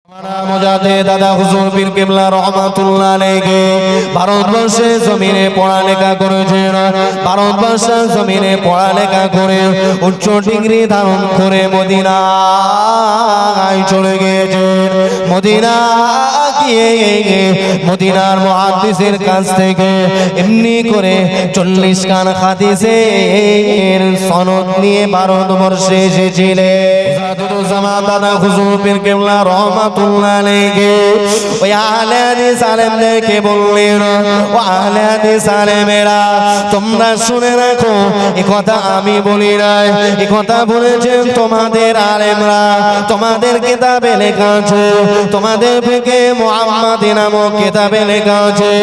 মুজাদে দাদা হুজুর পীর কিবলা রহমাতুল্লাহ আলাইহি ভারতবর্ষে জমিনে পড়ালেখা করেছেন। ভারতবর্ষের জমিনে পড়ালেখা করে উচ্চ ডিগ্রি ধারণ করে মদিনায় চলে গিয়েছেন। মদিনা গিয়ে মদিনার মুহাদ্দিসের কাছ থেকে এমনি করে 40 খান হাদিসের সনদ নিয়ে ভারতবর্ষে এসেছিলেন। জামান দাদা হুজুর পীর কিবলা রহমাতুল্লাহ আলাইহি ওই আহলে হাদিস আলেমদেরকে বললেন, ও আহলে হাদিস আলেমেরা তোমরা শুনে রাখো, এই কথা আমি বলি নাই, এই কথা বলেছেন তোমাদের আলেমরা। তোমাদের কিতাবে লেখা আছে, তোমাদের ফিকে মুহাম্মাদি নামক কিতাবে লেখা আছে,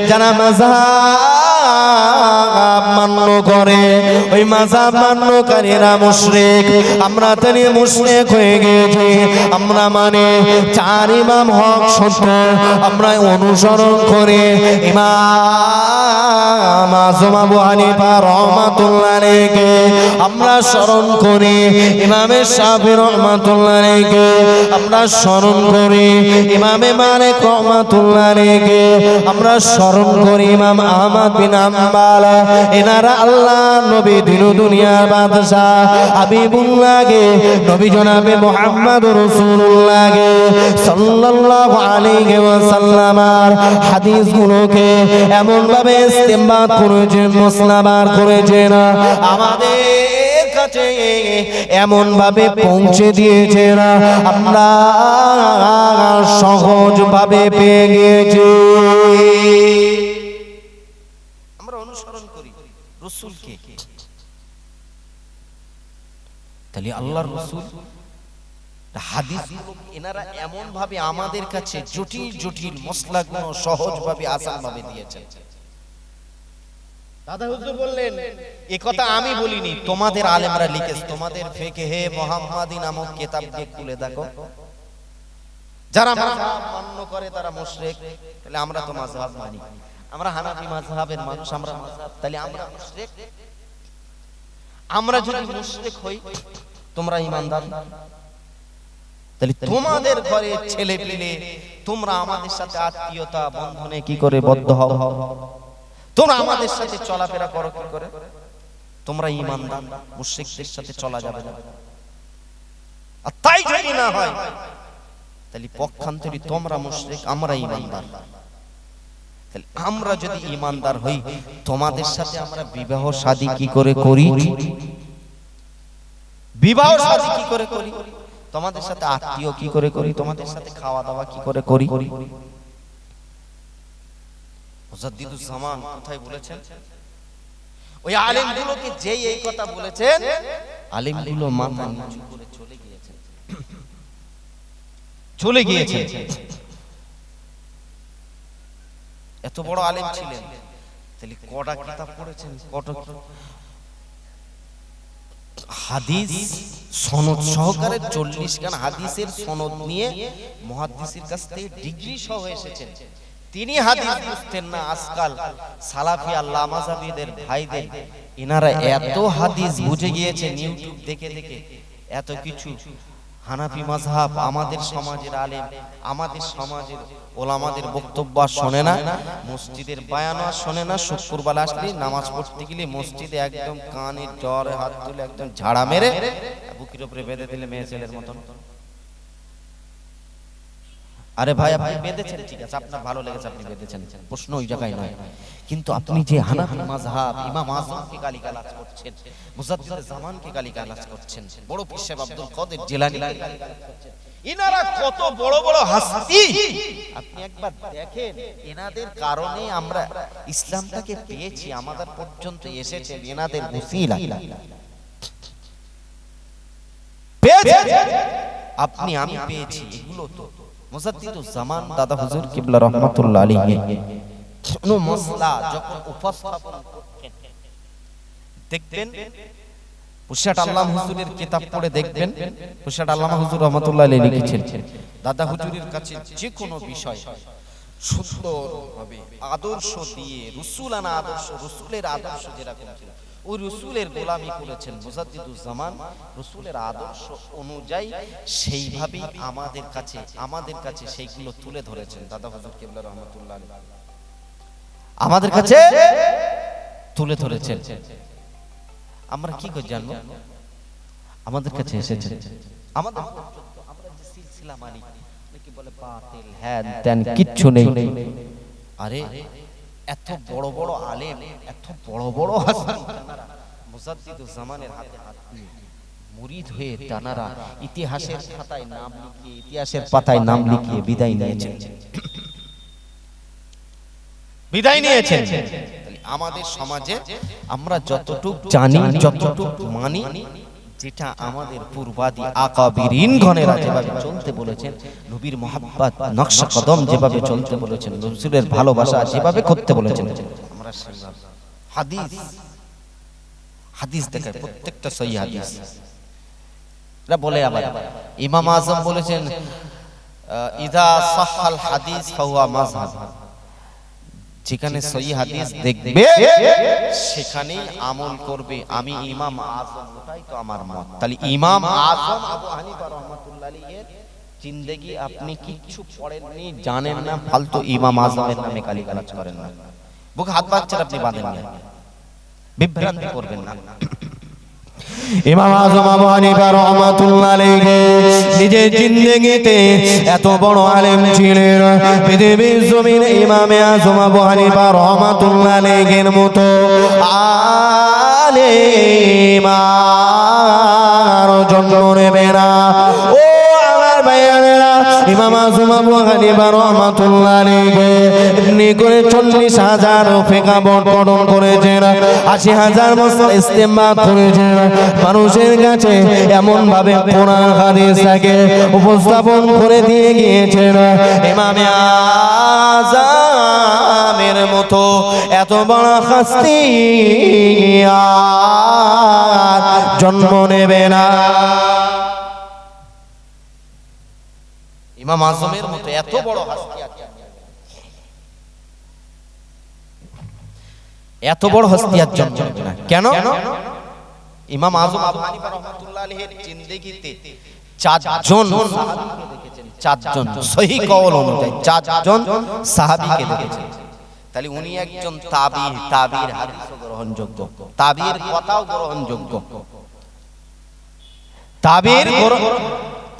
যারা মাযহাব মান্য করে ওই মাযহাব মান্যকারীরা মুশরিক। আমরা তানি মুশরিক হয়ে গেছি। আমরা মানে চার ইমাম হক সত্য আমরা অনুসরণ করে ইমাম আযম আবু হানিফা রাহমাতুল্লাহ আলাইহি আমরা স্মরণ করি, ইমামে শাফিঈ রাহমাতুল্লাহ আলাইহি আমরা স্মরণ করি, ইমামে মালিক রাহমাতুল্লাহ আলাইহি আমরা স্মরণ করি, ইমাম আহমদ বিন হাম্বল। এনারা আল্লাহ নবী দিন দুনিয়ার বাদশাহ হাবিবুল্লাহকে নবী জনাবে মুহাম্মদ রাসূলুল্লাহ সাল্লাল্লাহু আলাইহি ওয়াসাল্লামের হাদিসগুলোকে এমন ভাবে ইস্তেমবাদ করেছেন, মুসনাদ করেছেন, আমাদের কাছে এমন ভাবে পৌঁছে দিয়েছেন, আমরা সহজ ভাবে পেয়ে গিয়েছি। আমরা অনুসরণ করি রাসূলকে। তাহলে আল্লাহর রাসূল হাদিস এনারা এমন ভাবে আমাদের কাছে জটিল জটিল মসলাগুলো সহজ ভাবে আসান ভাবে দিয়েছেন। দাদা হুজুর বললেন, এই কথা আমি বলিনি, তোমাদের আলেমরা লিখেছে। তোমাদের ফিকহে মুহাম্মাদি নামক কিতাবকে খুলে দেখো। যারা মাযহাব মান্য করে তারা মুশরিক। তাহলে আমরা তো মাযহাব মানি, আমরা হানাফি মাযহাবের মানুষ, আমরা মাযহাব, তাহলে আমরা মুশরিক। আমরা যদি মুশরিক হই তোমরা ঈমানদার। তাহলে তোমাদের ঘরে ছেলে পেলে তোমরা আমাদের সাথে আত্মীয়তা বন্ধনে কি করে বদ্ধ হও? তোমরা আমাদের সাথে চলাফেরা করো কি করে? তোমরা ঈমানদার, মুশরিকদের সাথে চলা যাবে না। আর তাই যদি না হয় তাহলে পক্ষান্তরে তোমরা মুশরিক, আমরা ঈমানদার। তাহলে আমরা যদি ঈমানদার হই তোমাদের সাথে আমরা বিবাহ শাদী কি করে করি? বিবাহ শাদী কি করে করি? তোমাদের সাথে আত্মীয় কি করে করি? তোমাদের সাথে খাওয়া দাওয়া কি করে করি? মুজাদ্দিদুজ জামান কোথায় বলেছেন? ওই আলেমগুলোকে যেই এই কথা বলেছেন, আলেমগুলো মাথা নিচু করে চলে গিয়েছেন, চলে গিয়েছেন। এত বড় আলেম ছিলেন, তাহলে কটা কিতাব পড়েছেন, কত হাদিস সনদ সহকারে 40 খান হাদিসের সনদ নিয়ে মুহাদ্দিসের কাছ থেকে ডিগ্রি সহ এসেছেন। তিনি হাদিস বুঝতেন না। আজকাল সালাফি আল্লাহ মাযহাবিদের ভাইদের এনারা এত হাদিস বুঝে গিয়েছেন ইউটিউব দেখে দেখে, এত কিছু। হানাফি মাযহাব আমাদের সমাজের আলেম, আমাদের সমাজের ওলামাদের বক্তব্য শোনে না, মসজিদের বয়ান শোনে না। শুক্রবার আসলে নামাজ পড়তে গেলে মসজিদে একদম কানে জ্বরে হাত তুলে একদম ঝাড়া মেরে বুকের উপরে বেঁধে দিলে মেয়ে ছেলের মতন। আরে ভাই আপনি বেঁধেছেন, ঠিক আছে, আপনার ভালো লেগেছে, আপনি বেঁধেছেন, প্রশ্ন ওই জায়গায় নয়। কিন্তু আপনি যে হানাফি মাযহাব ইমাম আযমকে গালিগালাজ করছেন, মুজাদ্দিদ জামানকে গালিগালাজ করছেন, বড় পীর সাহেব আব্দুল কাদের জিলানী ইনারা কত বড় বড় হাস্তি, আপনি একবার দেখেন। এনাদের কারণে আমরা ইসলামটাকে পেয়েছি, আমাদের পর্যন্ত এসেছে এনাদের উসিলা পেয়েছে। আপনি আমি পেয়েছি, এগুলো তো মুজাদ্দিদুজ জামান দাদা হুজুর কিবলা রাহমাতুল্লাহ আলাইহি কোন মাসলা যখন উপস্থাপন করতেন দেখবেন, পুশাট আল্লামা হুজুরের কিতাব পড়ে দেখবেন, পুশাট আল্লামা হুজুর রাহমাতুল্লাহ আলাইহি লিখেছেন দাদা হুজুরের কাছে যে কোনো বিষয় সুন্দরভাবে আদর্শ দিয়ে, রসুলানা আদর্শ, রসুলের আদর্শ যেরকম ছিল ওই রসুলের গোলামি করেছেন মুজাদ্দিদুজ্জামান, রসুলের আদর্শ অনুযায়ী সেইভাবেই আমাদের কাছে সেইগুলো তুলে ধরেছেন দাদা হুজুর কিবলা রহমাতুল্লাহ আলাইহি, আমাদের কাছে তুলে ধরেছেন। আমরা কি করে জানবো? আমাদের কাছে এসেছে, আমরা যে সিলসিলা মানি, কি বলে বাতিল হ্যান ত্যান কিচ্ছু নেই। আরে এত বড় বড় আলেম, এত বড় বড় হাসান মুজাদ্দিদুজ্জামানের হাতে হাত দিয়ে মুরিদ হয়ে তানারা ইতিহাসের খাতায় নাম লিখিয়ে, ইতিহাসের পাতায় নাম লিখিয়ে বিদায় নিয়েছেন। আমাদের সমাজে আমরা যতটুকু জানি, যতটুকু মানি, যেটা আমাদের পূর্বাদি আকাবিরিন গণেরা যেভাবে চলতে বলেছেন, নবীর মুহাব্বত নকশা কদম যেভাবে চলতে বলেছেন, রাসূলের ভালোবাসা যেভাবে করতে বলেছেন, আমরা সেইভাবে হাদিস দেখায়, প্রত্যেকটা সহিহ হাদিস। এরা বলে আবার ইমাম আযম বলেছেন ইযা সাহহাল হাদিস ফাহুয়া মাযহাব, যেখানে সহিহ হাদিস দেখবে সেখানেই আমল করবে। আমি ইমাম আযম, ওটাই তো আমার মত। তাহলে ইমাম আযম আবু হানিফা রাহমাতুল্লাহ আলাইহির জিন্দেগি আপনি কিচ্ছু পড়েননি, জানেন না, ফালতু ইমাম আযমের নামে গালিগালাজ করেন না, বুকে হাত বাঁধছেন আপনি বাঁধেন না, বিভ্রান্তি করবেন না। ইমাম আযম আবু হানিফা রাহমাতুল্লাহ আলাইহি নিজের জিন্দেগিতে এত বড় আলেম ছিলেন, পৃথিবীর জমিনে ইমামে আযম আবু হানিফা রাহমাতুল্লাহ আলাইহির মতো আলেম আর জন্ম নেবে না। ও আমার ভাইয়েরা, ইমাম আযম আবু হানিফা রাহমাতুল্লাহ আলাইহি এমনি করে 40,000 ফিকহ বর্ণনা করেছেন, 80,000 মাসআলা ইস্তেমবাত করেছেন। মানুষের কাছে এমন ভাবে কোরআন হাদিসকে উপস্থাপন করে দিয়ে গিয়েছেন, ইমামে আযমের মতো এত বড় হস্তি আর জন্ম নেবে না। ইমাম আযমের মতো এত বড় হস্তি আর এত বড় হস্তি আর জন্ম নেবে না। কেন? ইমাম আযম আবু হানিফা রাহমাতুল্লাহ আলাইহির জিন্দেগিতে 4 জন সাহাবীকে দেখেছেন, 4 জন সহিহ কওল অনুযায়ী 4 জন সাহাবীকে দেখেছেন। তাহলে উনি একজন তাবী, তাবীর হাদিসও গ্রহণযোগ্য, তাবীর কথাও গ্রহণযোগ্য, তাবীর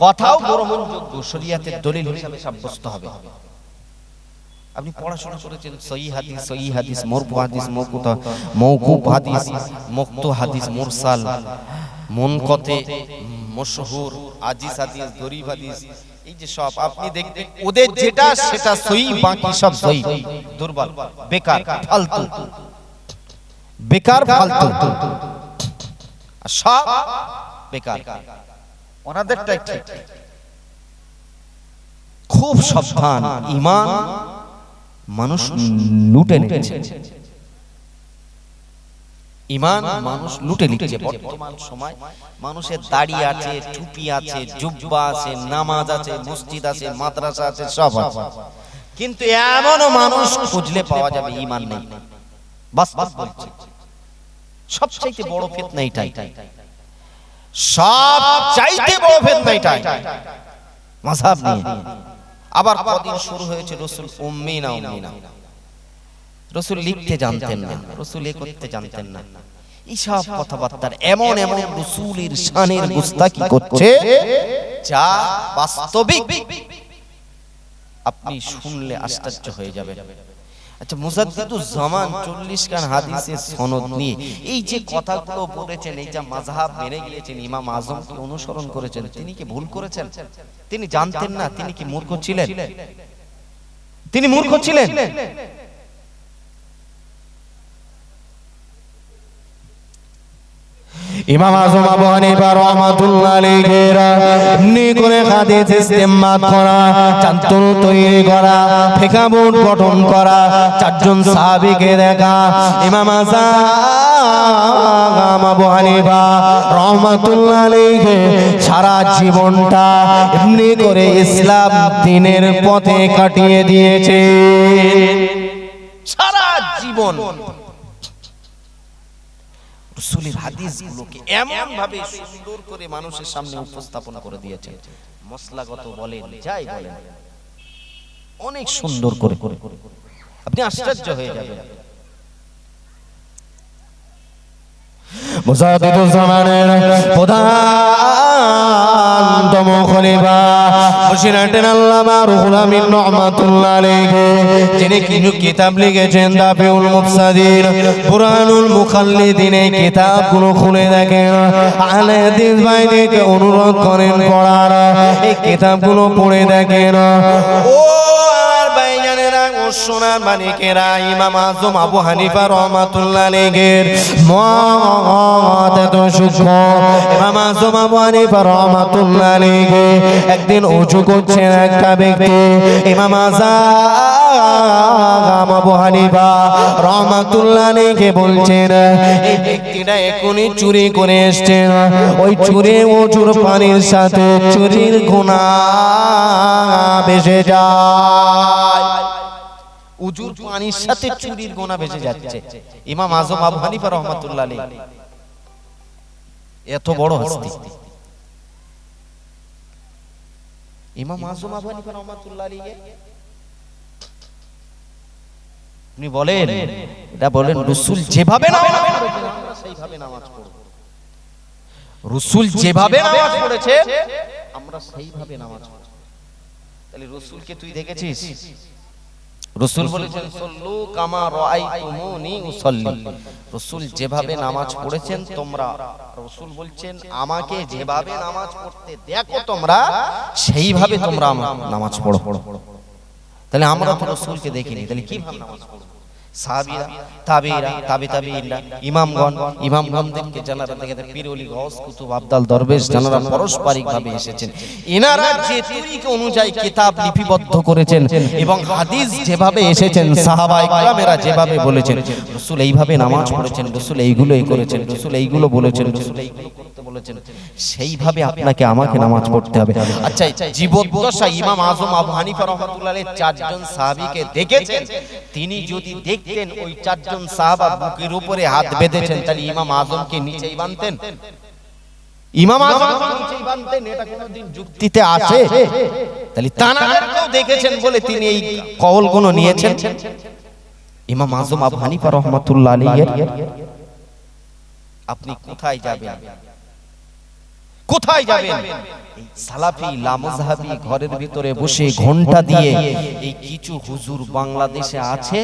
কথাও গ্রহণযোগ্য, শরীয়তের দলিল হিসেবে সাব্যস্ত হবে। আপনি পড়াশোনা করেছেন সহিহ হাদিস, মারফু হাদিস, মাওকুফ হাদিস, মুক্ত হাদিস, মুরসাল, মুনকাতি, মাশহুর, আজিজ হাদিস, গরীব হাদিস, এই যে সব আপনি দেখবেন ওদের যেটা সেটা সহিহ, বাকি সব সহিহ, দুর্বল, বেকার, ফালতু, সব বেকার, ওনাদেরটাই ঠিক। খুব সাবধান, ঈমান মানুষ লুটে নিচ্ছে, ঈমান মানুষ লুটে নিচ্ছে। বর্তমান সময় মানুষের দাড়ি আছে, টুপি আছে, জুব্বা আছে, নামাজ আছে, মসজিদ আছে, মাদ্রাসা আছে, সব আছে, কিন্তু এমনও মানুষ খুঁজলে পাওয়া যাবে ঈমান নেই। বাস বলছি, সবচাইতে বড় ফিতনা এটাই, সবচাইতে বড় ফিতনা এটাই, মাযহাব নিয়ে। আবার কদিন শুরু হয়েছে রাসূল উম্মি না, রাসূল লিখতে জানতেন না, রাসূল এ করতে জানতেন না, এইসব কথাবার্তার এমন এমন রাসূলের শানের গুস্তাকি করছে যা বাস্তবিক আপনি শুনলে আশ্চর্য হয়ে যাবেন। আচ্ছা, মুজাদ্দিদুজ্জামান 40 খান হাদিসের সনদ নিয়ে এই যে কথাগুলো বলেছেন, এই যে মাযহাব মেনে গিয়েছেন, ইমাম আযমকে অনুসরণ করেছেন, তিনি কি ভুল করেছেন? তিনি জানতেন না? তিনি কি মূর্খ ছিলেন? তিনি মূর্খ ছিলেন? ইমাম আযম আবু হানিফা রাহমাতুল্লাহ আলাইহি এমনি করে হাদিস ইস্তেমবাত করা, চাতুর তৈরি করা, ফিকহ বোর্ড গঠন করা, 4 জন সাহাবীকে দেখা। ইমাম আযম আবু হানিফা রাহমাতুল্লাহ আলাইহি সারা জীবনটা এমনি করে ইসলাম দ্বীনের পথে কাটিয়ে দিয়েছে। সারা জীবন রাসূলের হাদিসগুলোকে এমন ভাবে সুন্দর করে মানুষের সামনে উপস্থাপন করে দিয়েছেন, মশলাগত বলেন যাই বলেন অনেক সুন্দর করে, আপনি আশ্চর্য হয়ে যাবেন। মুজাদ্দিদুজ্জামানের প্রধানতম খলিফা মুশরিকাতের আল্লামা রুহুল আমিন রহমাতুল্লাহ আলাইহি, যিনি কিছু কিতাব লিখেছেন দাফিউল মুফসাদিন, কুরআনুল মুখাল্লিদিন, এই কিতাবগুলো খুলে দেখেন। আহলে হাদিস ভাইদেরকে অনুরোধ করেন পড়ার, এই কিতাবগুলো পড়ে দেখেন। ও ভাইজানেরা ও সোনার মানিকেরা, ইমাম আযম আবু হানিফা রহমাতুল্লাহ আলাইহির মত এত সূক্ষ্ম। ইমাম আযম আবু হানিফা রহমাতুল্লাহ আলাইহি একদিন উঁচু করছেন একটা ব্যক্তি। ইমাম আযম আবু হানিফা রহমাতুল্লাহ আলাইহি বলছেন, এই ব্যক্তিটা এখনই চুরি করে এসেছেন, ওই চুরি উঁচুর পানির সাথে চুরির গুনাহ ভেসে যায়। উজুর পানির সাথে চুরির গোনা ভেসে যাচ্ছে। ইমাম আযম আবু হানিফা রহমাতুল্লাহ আলাইহি এত বড় হস্তি। ইমাম আযম আবু হানিফা রহমাতুল্লাহ আলাইহি আপনি বলেন, এটা বলেন রাসূল যেভাবে নামাজ পড়েছেন আমরা সেইভাবে নামাজ পড়ব। রাসূল যেভাবে নামাজ পড়েছে আমরা সেইভাবে নামাজ পড়ব। তাহলে রাসূলকে তুই দেখেছিস? রাসূল বলেছেন সল্লু কামা রাআইতুমুনি উসাল্লি, রাসূল যেভাবে নামাজ পড়েছেন তোমরা, রাসূল বলছেন আমাকে যেভাবে নামাজ পড়তে দেখো তোমরা সেইভাবে তোমরা নামাজ পড়ো। তাহলে আমরা তো রাসূলকে দেখিনি, তাহলে কিভাবে নামাজ পড়ব? সাহাবীরা, তাবেঈরা, তাবেঈরা, ইমামগণদেরকে যারা দেখেন পীর ওলি গাউস কুতুব আবদাল দরবেশ যারা পারস্পরিকভাবে এসেছেন, এনারা যে তরিকা অনুযায়ী কিতাব লিপিবদ্ধ করেছেন এবং হাদিস যেভাবে এসেছেন, সাহাবায়ে কেরামেরা যেভাবে বলেছেন, রাসূল এইভাবে নামাজ পড়েছেন, রাসূল এইগুলোই করেছেন, রাসূল এইগুলো বলেছেন, রাসূল এইগুলো করতে বলেছেন, সেইভাবে আপনাকে আমাকে নামাজ পড়তে হবে। আচ্ছা, জীবদ্দশায় ইমাম আযম আবু হানিফা রাহমাতুল্লাহ আলাইহি চারজন সাহাবীকে দেখেছেন, তিনি যদি দেখতেন ওই চারজন সাহাবা বুকের উপরে হাত বেঁধেছেন, তাহলে ইমাম আযমকে নিচেই বাঁধতেন? ইমাম আযমকে নিচেই বাঁধতেন? এটা কোনদিন যুক্তিতে আসে? তাহলে তানাদেরকেও দেখেছেন বলে তিনি এই কওলগুলো নিয়েছেন। ইমাম আযম আবু হানিফা রাহমাতুল্লাহ আলাইহি আপনি কোথায় যাবেন? কোথায় যাবেন? এই সালাফি লামজহাবি ঘরের ভিতরে বসে ঘন্টা দিয়ে এই কিছু হুজুর বাংলাদেশে আছে,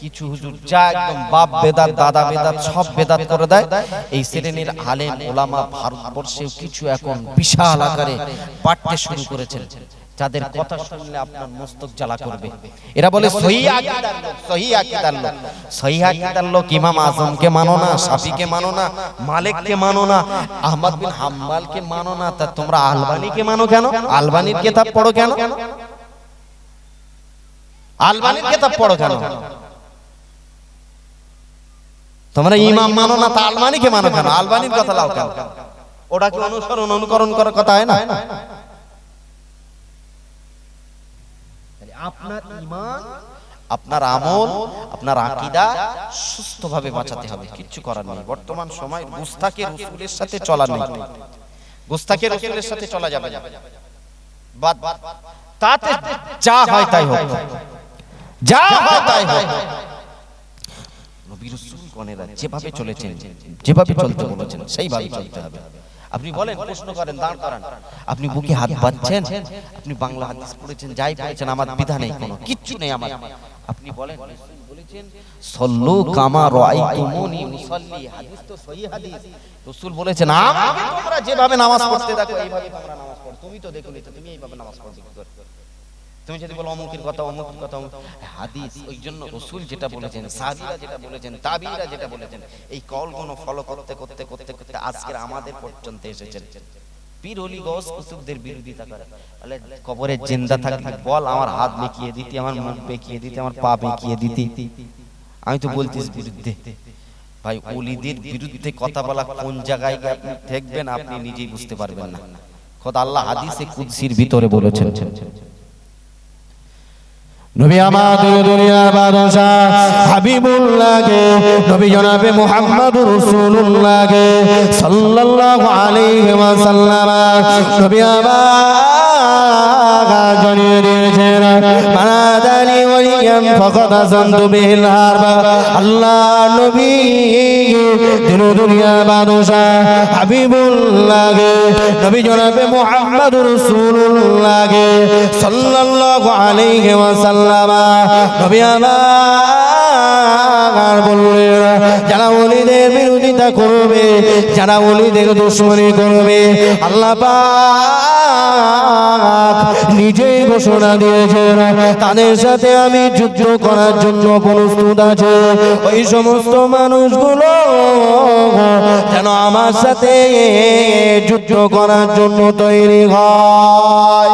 কিছু হুজুর যা একদম বাপ বেদাত দাদা বেদাত সব বেদাত করে দেয়। এই শ্রেণীর আলেম ওলামা ভারতবর্ষে কিছু এখন বিশাল আকারে পাঠতে শুরু করেছেন, যাদের কথা শুনলে আপনার মস্তক জ্বালা করবে। এরা বলে সহিহ আকীদার লোক, সহিহ আকীদার লোক। সহিহ আকীদার লোক ইমাম আযমকে মানো না, শাফিকে মানো না, মালিককে মানো না, আহমদ বিন হাম্বলকে মানো না, তা তোমরা আলবানীকে মানো কেন? আলবানীর কিতাব পড়ো কেন? আলবানীর কিতাব পড়ো কেন? তোমরা ইমাম মানো না, তা আলবানীকে মানো কেন? আলবানীর কথা লাও কেন? ওটা কি অনুকরণ করার কথা হয় না? আপনার ঈমান, আপনার আমল, আপনার আকীদা সুস্থভাবে বাঁচাতে হবে, কিচ্ছু করার নেই। বর্তমান সময় গুস্তাখে রাসূলের সাথে চলা নেই, গুস্তাখে রাসূলের সাথে চলা যাবে না। বাদ তাতে যা হয় তাই হোক, যা হয় তাই হোক। নবী রাসূলগণেরা যেভাবে চলেছেন, যেভাবে চলতে বলেছেন সেইভাবে চলতে হবে। আপনি বলেন, প্রশ্ন করেন, দাঁড় করান, আপনি বুকে হাত বাঁধছেন, আপনি বাংলা হাদিস পড়েছেন, যাই পড়েছেন, আমার বিধান নেই, কোনো কিচ্ছু নেই আমার। আপনি বলেন, রাসূল বলেছেন সল্লু কামা রাআইতুমুনি উসাল্লি, হাদিস তো সহিহ হাদিস। রাসূল বলেছেন আমাকে তোমরা যেভাবে নামাজ পড়তে দেখো এইভাবে তোমরা নামাজ পড়ো। তুমি তো দেখোনি, তো তুমি এইভাবে নামাজ পড়বে কি করে? তুমি যদি বলো অমুকের কথা, অমুকের কথা, হাদিস, ওই জন্য রাসূল যেটা বলেছেন, সাহাবীরা যেটা বলেছেন, তাবেঈরা যেটা বলেছেন, এই কলগুলো ফলো করতে করতে করতে করতে আজকে আমাদের পর্যন্ত এসেছেন। পীর ওলি গাউস কুতুবদের বিরোধিতা করে, বলে কবরে জিন্দা থাকলে বল আমার হাত বেঁকিয়ে দিতি, আমার মুখ বেঁকিয়ে দিতি, আমার পা বেঁকিয়ে দিতি। আমি তো বলতিস বিরুদ্ধে। ভাই, ওলিদের বিরুদ্ধে কথা বলা কোন জায়গায় আপনি দেখবেন আপনি নিজেই বুঝতে পারবেন না। খোদা আল্লাহ হাদিসে কুদসির ভিতরে বলেছেন, নবী আমাদের দুনিয়ার বাদশাহ হাবিবুল্লাহকে নবী জনাবে মুহাম্মদুর রাসূলুল্লাহকে সাল্লাল্লাহু আলাইহি ওয়াসাল্লাম নবী আমার জানিয়ে দিয়েছেন মানাদানি ওয়ালিয়ান ফাকাদ আযানতু বিল হারব। আল্লাহ নবী দিন দুনিয়ার বাদশাহ হাবিবুল্লাহকে নবী জনাবে মুহাম্মদুর রাসূলুল্লাহকে সাল্লাল্লাহু আলাইহি ওয়াসাল্লাম নবী আমার বললেন যারা ওলিদের বিরোধিতা করবে, যারা ওলিদের দুশমনি করবে, আল্লাহ পাক নিজেই ঘোষণা দিয়েছেন তাদের সাথে আমি যুদ্ধ করার জন্য প্রস্তুত আছে। ওই সমস্ত মানুষগুলো যেন আমার সাথে যুদ্ধ করার জন্য তৈরি হয়।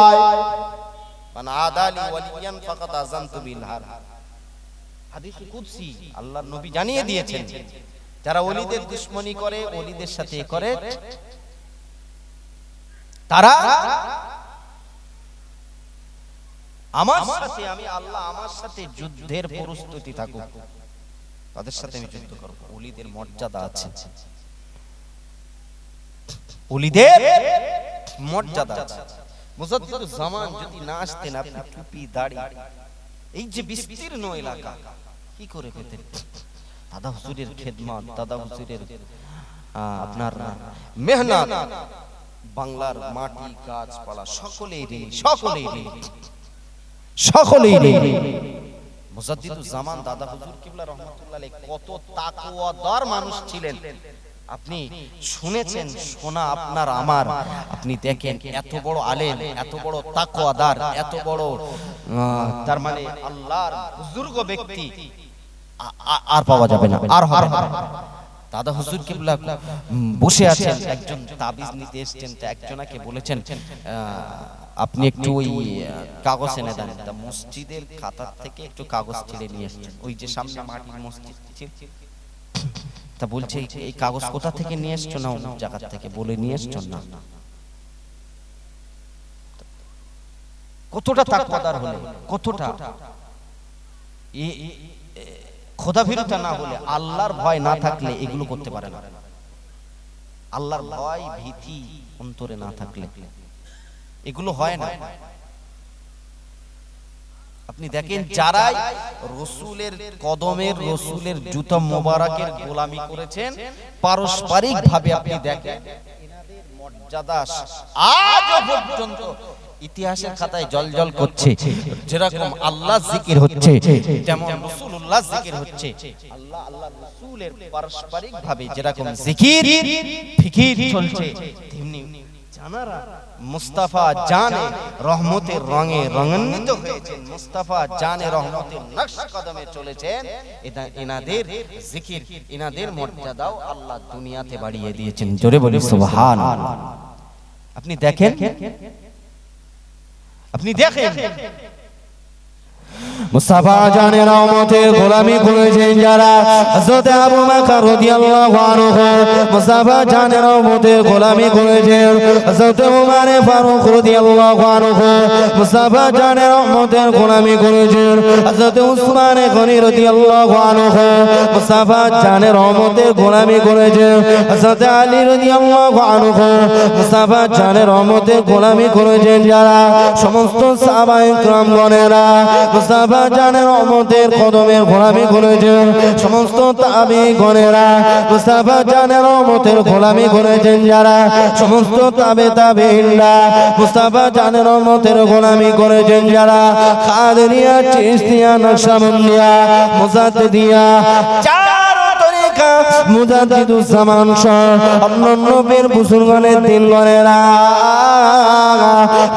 মান আদালি ওয়ালিয়ান ফাকাদ আযানতু বিল হারব। হাদিস কুদসি আল্লাহর নবী জানিয়ে দিয়েছেন যারা ওলিদের দুশমনি করে, ওলিদের সাথে করে, তারা আমার সাথে, আমি আল্লাহ আমার সাথে যুদ্ধের প্রস্তুতি থাকুক, তাদের সাথে আমি যুদ্ধ করব। ওলিদের মর্যাদা আছে, ওলিদের মর্যাদা আছে। মুজাদ্দিদুজ জামান যদি না আসতেন, আপনি টুপি দাড়ি এই যে বিস্তীর্ণ এলাকা কি করে পেতেন? দাদা হুজুরের খেদমত, দাদা হুজুরের আপনার মেহনত, বাংলার মাটি গাছপালা সকলেই ঋণী, সকলেই ঋণী। মুজাদ্দিদুজ জামান দাদা হুজুর কিবলা রাহমাতুল্লাহ আলাইহি কত তাকওয়াদার মানুষ ছিলেন আপনি শুনেছেন, শোনা আপনার আমার। আপনি দেখেন এত বড় আলেম, এত বড় তাকওয়াদার, এত বড় তার মানে আল্লাহর বুজুর্গ ব্যক্তি আর পাওয়া যাবে না, আর হবে না। দাদা হুজুর কিবলা বসে আছেন, একজন তাবিজ নিতে এসেছেন, তা একজনাকে বলেছেন আপনি একটু ওই কাগজ এনে দেন। তা মসজিদের খাতার থেকে একটু কাগজ ছিঁড়ে নিয়ে এসেছেন, ওই যে সামনে মাটির মসজিদ। তা বলছে এই কাগজ কোথা থেকে নিয়ে এসছো? না অমুক জায়গা থেকে। বলে নিয়ে এসছো না? কতটা তাকওয়াদার হলে, কতটা খোদাভীরুতা না হলে, আল্লাহর ভয় না থাকলে এগুলো করতে পারে না। আল্লাহর ভয় ভীতি অন্তরে না থাকলে এগুলো হয় না। আপনি দেখেন যারাই রসুলের কদমের, রসুলের জুতা মোবারকের গোলামি করেছেন, পারস্পরিক ভাবে আপনি দেখেন এনাদের মর্যাদা আজ পর্যন্ত ইতিহাসের খাতায় জলজল করছে। যেরকম আল্লাহ জিকির হচ্ছে, তেমন রাসূলুল্লাহ জিকির হচ্ছে। আল্লাহ আল্লাহ রাসূলের পারস্পরিক ভাবে যেরকম জিকির ফিকির চলছে, তেমনি জানারা মুস্তাফা জানে রহমতের রঙে রঙান্বিত হয়েছেন, মুস্তাফা জানে রহমতের নকশ কদমে চলেছেন। এনাদের জিকির, এনাদের মর্যাদাও আল্লাহ দুনিয়াতে বাড়িয়ে দিয়েছেন। জোরে বলি সুবহানাল্লাহ। আপনি দেখেন, আপনি দেখেন মুস্তাফা জানে রহমতের গোলামি করেছেন যারা, হযরত আবু বকর রাদিয়াল্লাহু আনহু মুস্তাফা জানে রহমতের গোলামি করেছেন, হযরত ওমর ফারুক রাদিয়াল্লাহু আনহু মুস্তাফা জানে রহমতের গোলামি করেছেন, হযরত উসমান গনি রাদিয়াল্লাহু আনহু মুস্তাফা জানে রহমতের গোলামি করেছেন, হযরত আলী রাদিয়াল্লাহু আনহু মুস্তাফা জানে রহমতের গোলামি করেছেন যারা, সমস্ত সাহাবায়ে কিরামগণেরা মুস্তাফা জানে রহমতের কদমের গোলামি করেছেন, সমস্ত তাবিঈগণেরা মুস্তাফা জানে রহমতের গোলামি করেছেন যারা, সমস্ত তাবেঈনরা মুস্তাফা জানে রহমতের গোলামি করেছেন যারা, কাদেরিয়া, চিশতিয়া, নকশবন্দিয়া, মুজাদ্দিদিয়া, চার তরিকা মুজাদ্দিদুজ জামান সহ অন্যান্য পীর বুজুর্গদের দিনগণেরা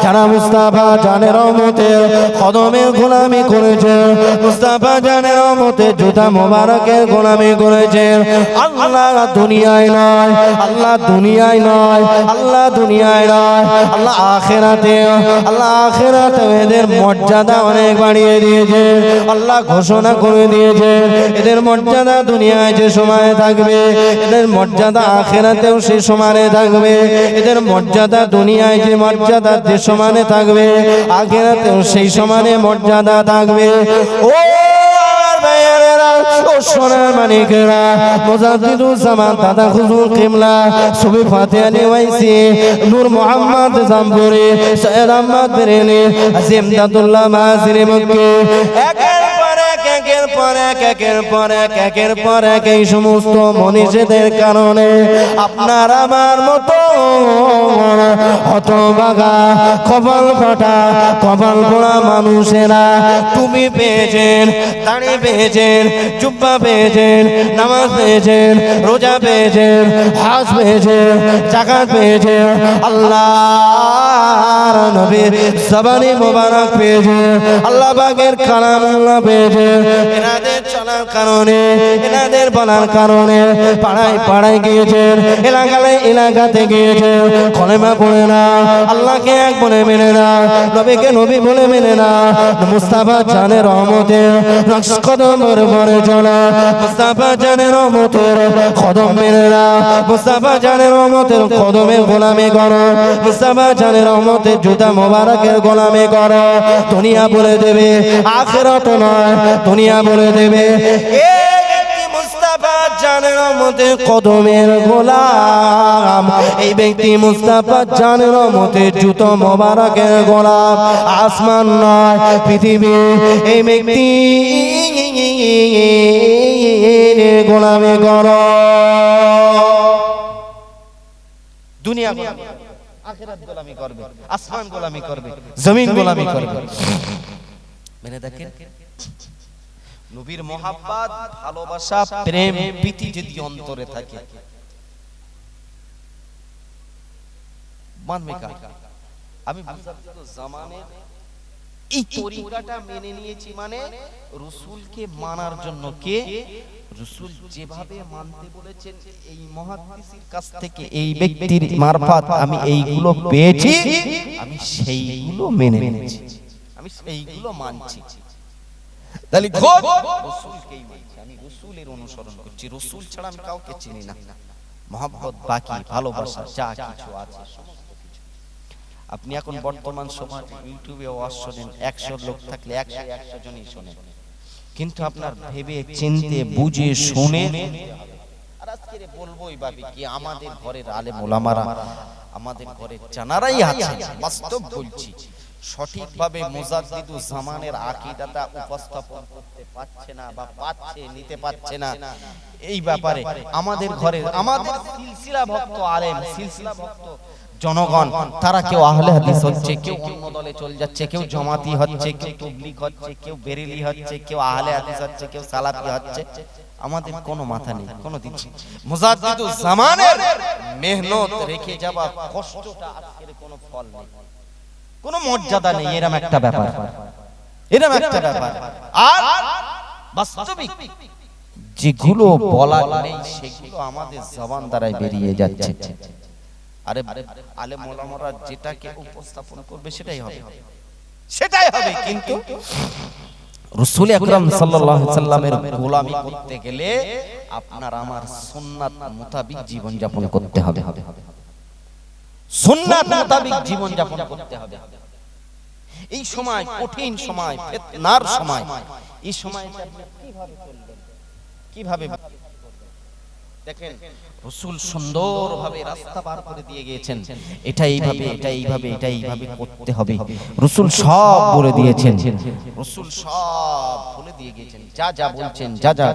যারা মুস্তাফা জানে রহমতের কদমের গোলামি করেছে, মুস্তাফা জানে রহমতের জুতা মোবারকের গোলামি করেছে। আল্লাহ দুনিয়ায় নয়, আল্লাহ দুনিয়ায় নয়, আল্লাহ দুনিয়ায় নয়, আল্লাহ আখিরাতে, আল্লাহ আখিরাতে এদের মর্যাদা অনেক বাড়িয়ে দিয়েছে। আল্লাহ ঘোষণা করে দিয়েছে এদের মর্যাদা দুনিয়ায় যে সময় সময় থাকবে, এদের মর্যাদা আখিরাতেও সে সমানে থাকবে। এদের মর্যাদা দুনিয়ায় যে মর্যাদা যে সমানে থাকবে, আখিরাতেও সেই সমানে মর্যাদা থাকবে। ও ভাইয়েরা, ও সোনার মানিকেরা, মুজাদ্দিদুজ্জামান দাদা হুজুর কিবলা সুবি ফাতিহা নিওয়াইসি নূর মোহাম্মদ জামপুরি সৈয়দ আহমদ বেরেলি আজিম দাদুল্লাহ মাজিরি মক্কি একের পর এক একের পর এক একের পর এক একের পর এক এই সমস্ত মনীষীদের কারণে আপনার আমার মতো হতভাগা কপাল ফাটা কপাল পোড়া মানুষেরা টুপি পেয়েছেন, দাড়ি পেয়েছেন, জুব্বা পেয়েছেন, নামাজ পেয়েছেন, রোজা পেয়েছেন, হজ পেয়েছেন, যাকাত পেয়েছেন, আল্লাহর নবীর জবানি মোবারক পেয়েছেন, আল্লাহ পাকের কালামুল্লাহ পেয়েছেন। এনাদের চলার কারণে, এনাদের বলার কারণে পাড়ায় পাড়ায় গিয়েছেন, এলাকায় এলাকাতে গিয়েছেন, কলেমা পড়ে না, আল্লাহকে এক বলে মেনে না, নবীকে নবী বলে মেনে না, মুস্তাফা জানের রহমতের কদমের পরে চলা, মুস্তাফা জানের রহমতের কদম মেনে না, মুস্তাফা জানের রহমতের কদমের গোলামি করো, মুস্তাফা জানের রহমতের জুতা মোবারকের গোলামি করো। দুনিয়া বলে দেবে, আখিরাত নয়, দুনিয়া বলে দেবে জানের রহমতের কদমের গোলাম, এই ব্যক্তি মুস্তাফা জানের রহমতের জুতো মোবারকের গোলাম। আসমান নয় পৃথিবী এই ব্যক্তি গোলামি করো। দুনিয়া গোলামি, আখিরাত গোলামি করবে, আসমান গোলামি করবে, জমিন গোলামি করবে। মেনে দেখেন, নবীর মোহাব্বত, ভালোবাসা, প্রেম, প্রীতি যদি অন্তরে থাকে, মানবে কার? আমি মুজাদ্দিদুজ্জামানের এই তরিকাটা মেনে নিয়েছি, মানে রাসূলকে মানার জন্য। কে রাসূল যেভাবে মানতে বলেছেন, এই মুহাদ্দিসের কাছ থেকে এই ব্যক্তির মারফত আমি এইগুলো পেয়েছি, আমি সেইগুলো মেনে নিয়েছি, আমি সেইগুলো মানছি। তাহলে খুব রাসূলকেই মানছি, আমি রাসূলের অনুসরণ করছি, রাসূল ছাড়া আমি কাউকে চিনি না। মহব্বত, বাকি ভালোবাসা যা কিছু আছে সমস্ত কিছু। আপনি এখন বর্তমান সময় ইউটিউবে ওয়াজ শোনেন, 100 লোক থাকলে 100 জনই শোনেন, কিন্তু আপনার ভেবে চিন্তে বুঝে শুনে। আর আজকে বলবোই ভাবি কি, আমাদের ঘরের আলেম ওলামারা, আমাদের ঘরের জানারাই আছে, বাস্তব বলছি, সঠিকভাবে মুজাদ্দিদুজ্জামানের আকীদাটা উপস্থাপন করতে পারছে না বা পাচ্ছে নিতে পারছে না। এই ব্যাপারে আমাদের ঘরে আমাদের সিলসিলা ভক্ত আলেম, সিলসিলা ভক্ত জনগণ, তারা কেউ আহলে হাদিস হচ্ছে, কেউ অন্য দলে চলে যাচ্ছে, কেউ জামাতি হচ্ছে, কেউ তাবলীগ হচ্ছে, কেউ বেরেলি হচ্ছে, কেউ আহলে হাদিস হচ্ছে, কেউ সালাফি হচ্ছে। আমাদের কোনো মাথা নেই, কোনো দিন মুজাদ্দিদুজ্জামানের মেহনত রেখে যাওয়া কষ্টটা আজকের কোনো ফল নেই, কোনো মর্যাদা নেই, এরকম একটা ব্যাপার, এরকম একটা ব্যাপার। আর বাস্তবিক যেগুলো বলার নেই সেগুলো আমাদের জবান দ্বারাই বেরিয়ে যাচ্ছে। আরে আলেম ওলামারা যেটাকে উপস্থাপন করবে সেটাই হবে, সেটাই হবে। কিন্তু রাসূল আকরাম সাল্লাল্লাহু আলাইহি সাল্লামের গোলামি করতে গেলে আপনার আমার সুন্নাত মোতাবেক জীবন যাপন করতে হবে, সুন্নাত মোতাবেক জীবন যাপন করতে হবে। এই সময় কঠিন সময়, ফিতনার সময়, এই সময় কিভাবে চলবেন, কিভাবে দেখেন রাসূল সুন্দরভাবে রাস্তা পার করে দিয়ে গিয়েছেন, এটা এইভাবে, এটা এইভাবে, এটা এইভাবে করতে হবে। রাসূল সব বলে দিয়েছেন, রাসূল সব বলে দিয়ে গিয়েছেন, যা যা বলছেন, যা যা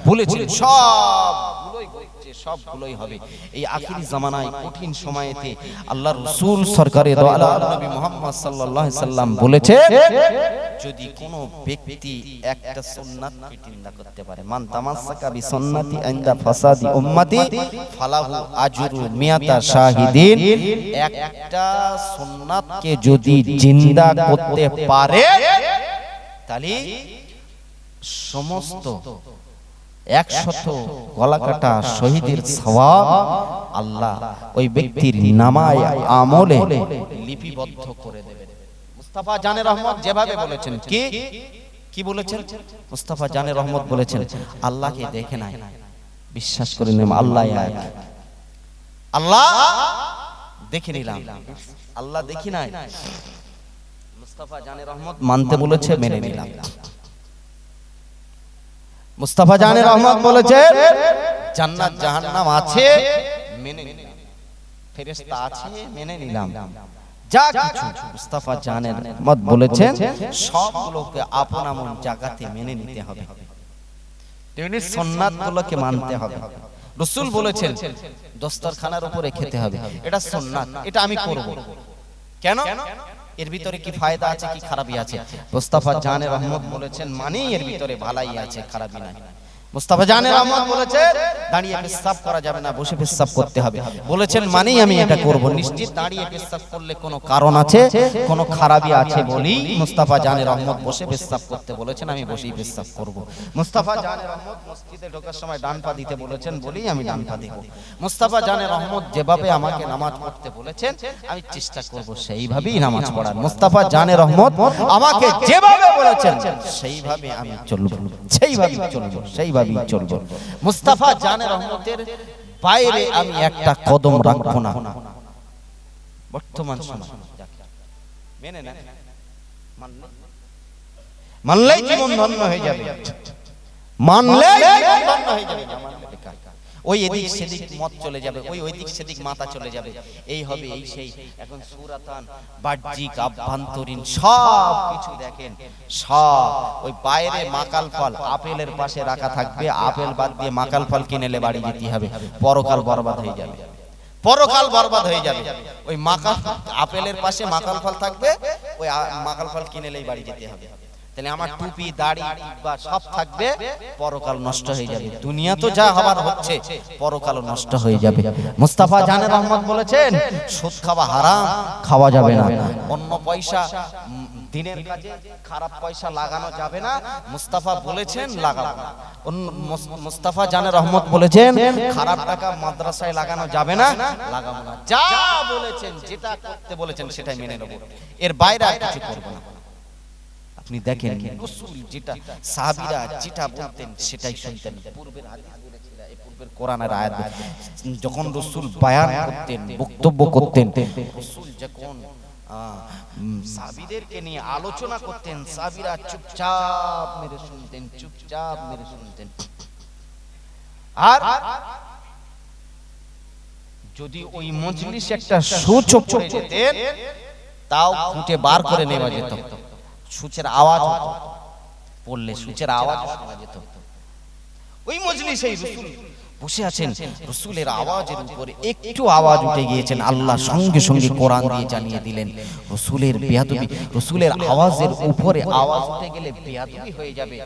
বলেছেন সবগুলোই হচ্ছে, সবগুলোই হবে। এই আখিরি জামানায় কঠিন সময়েতে আল্লাহর রাসূল সরকারে দো আলম নবী মুহাম্মদ সাল্লাল্লাহু আলাইহি সাল্লাম বলেছে, যদি কোনো ব্যক্তি একটা সুন্নাতকে নিন্দা করতে পারে, মান তামাসসাকা বিসুন্নতি ইনদা ফাসাদি উম্মতি ফালাহু আজরু মিয়াতা শাহিদিন, একটা সুন্নাতকে যদি জিন্দা করতে পারে তাহলে সমস্ত 100 গলাকাটা শহীদের সওয়াব আল্লাহ ওই ব্যক্তির নামায় আমলে লিপিবদ্ধ করে দেবেন। মুস্তাফা জানে রহমত যেভাবে বলেছেন, কি বলেছেন? মুস্তাফা জানে রহমত বলেছেন, আল্লাহকে দেখে নাই, বিশ্বাস করে নিলাম আল্লাহ এক, আল্লাহ দেখে নিলাম, আল্লাহ দেখি নাই, মুস্তাফা জানে রহমত মানতে বলেছে, মেনে নিলাম। মুস্তাফা জানে রহমত বলেছে জান্নাত জাহান্নাম আছে, মেনে নিলাম, ফেরেশতা আছে, মেনে নিলাম। যা কিছু মুস্তাফা জানে রহমত বলেছেন সবগুলোকে আপন আপন জায়গাতে মেনে নিতে হবে। তিনি সুন্নাতগুলোকে মানতে হবে। রাসূল বলেছেন দস্তরখানার উপরে খেতে হবে, এটা সুন্নাত, এটা আমি করব। কেন? এর ভিতরে কি ফায়দা আছে, কি খারাপি আছে? মুস্তাফা জানে রহমত বলেছেন মানে এর ভিতরে ভালাই আছে, খারাপি নাই। মুস্তাফা জানে রহমত বলেছে দাঁড়িয়ে পেশাব করা যাবে না, বসে পেশাব করতে হবে, বলেছেন মানেই আমি এটা করব। নিশ্চিত দাঁড়িয়ে পেশাব করলে কোনো কারণ আছে, কোনো খারাপি আছে বলি মুস্তাফা জানে রহমত বসে পেশাব করতে বলেছেন, আমি বসেই পেশাব করব। মুস্তাফা জানে রহমত মসজিদে ঢোকার সময় ডান পা দিতে বলেছেন বলি আমি ডান পা দেব। মুস্তাফা জানে রহমত যেভাবে আমাকে নামাজ পড়তে বলেছেন আমি চেষ্টা করব সেইভাবেই নামাজ পড়ার। মুস্তাফা জানে রহমত আমাকে যেভাবে বলেছেন সেইভাবে আমি চলব, সেইভাবেই চলব, সেইভাবেই চলব। মুস্তাফা জানে রহমতের বাইরে আমি একটা কদম রাখবো না। বর্তমান সময় মেনে না মানলেই জীবন ধন্য হয়ে যাবে, মানলেই জীবন ধন্য হয়ে যাবে। ওই এদিক সেদিক মত চলে যাবে, ওই দিক সেদিক মাথা চলে যাবে, এই হবে এই সেই। এখন সুরাতান বাহ্যিক আভ্যন্তরীণ সব কিছু দেখেন, সব ওই বাইরে মাকাল ফল আপেলের পাশে রাখা থাকবে, আপেল বাদ দিয়ে মাকাল ফল কিনেলে বাড়ি যেতে হবে, পরকাল বরবাদ হয়ে যাবে, পরকাল বরবাদ হয়ে যাবে। ওই মাকাল আপেলের পাশে মাকাল ফল থাকবে, ওই মাকাল ফল কিনেলেই বাড়ি যেতে হবে। তাহলে আমার টুপি দাড়ি বা সব থাকবে, পরকাল নষ্ট হয়ে যাবে। দুনিয়া তো যা হবার হচ্ছে পরকালও নষ্ট হয়ে যাবে। মুস্তাফা জানে রহমত বলেছেন সুদ খাওয়া হারাম, খাওয়া যাবে না। অন্য পয়সা দিনের কাজে খারাপ পয়সা লাগানো যাবে না, মুস্তাফা বলেছেন লাগাবো না। মুস্তাফা জানে রহমত বলেছেন খারাপ টাকা মাদ্রাসায় লাগানো যাবে না, লাগাবো না। যা বলেছেন, যেটা করতে বলেছেন সেটাই মেনে নেব, এর বাইরে আর কিছু করব না। আপনি দেখেন রাসূল যেটা সাহাবীরা যেটা বলতেন সেটাই শুনতেন। পূর্বের হাদিস বলেছিল, এই পূর্বের কোরআনের আয়াত যখন রাসূল বয়ান করতেন, বক্তব্য করতেন, রাসূল যখন সাহাবীদেরকে নিয়ে আলোচনা করতেন, সাহাবীরা চুপচাপ মেরে শুনতেন, চুপচাপ মেরে শুনতেন। আর যদি ওই মজলিসে একটা সূচ পড়ে যেতেন তাও খুঁটে বার করে নেওয়া যেত। সূচের আওয়াজ পড়লে সূচের আওয়াজ শোনা যেত। ওই মজলিসেই রাসূল বসে আছেন, রাসূলের আওয়াজের উপরে একটু আওয়াজ উঠে গিয়েছেন, আল্লাহ সঙ্গে সঙ্গে কোরআন দিয়ে জানিয়ে দিলেন রাসূলের বেয়াদবি। রাসূলের আওয়াজের উপরে আওয়াজ উঠে গেলে বেয়াদবি হয়ে যাবে।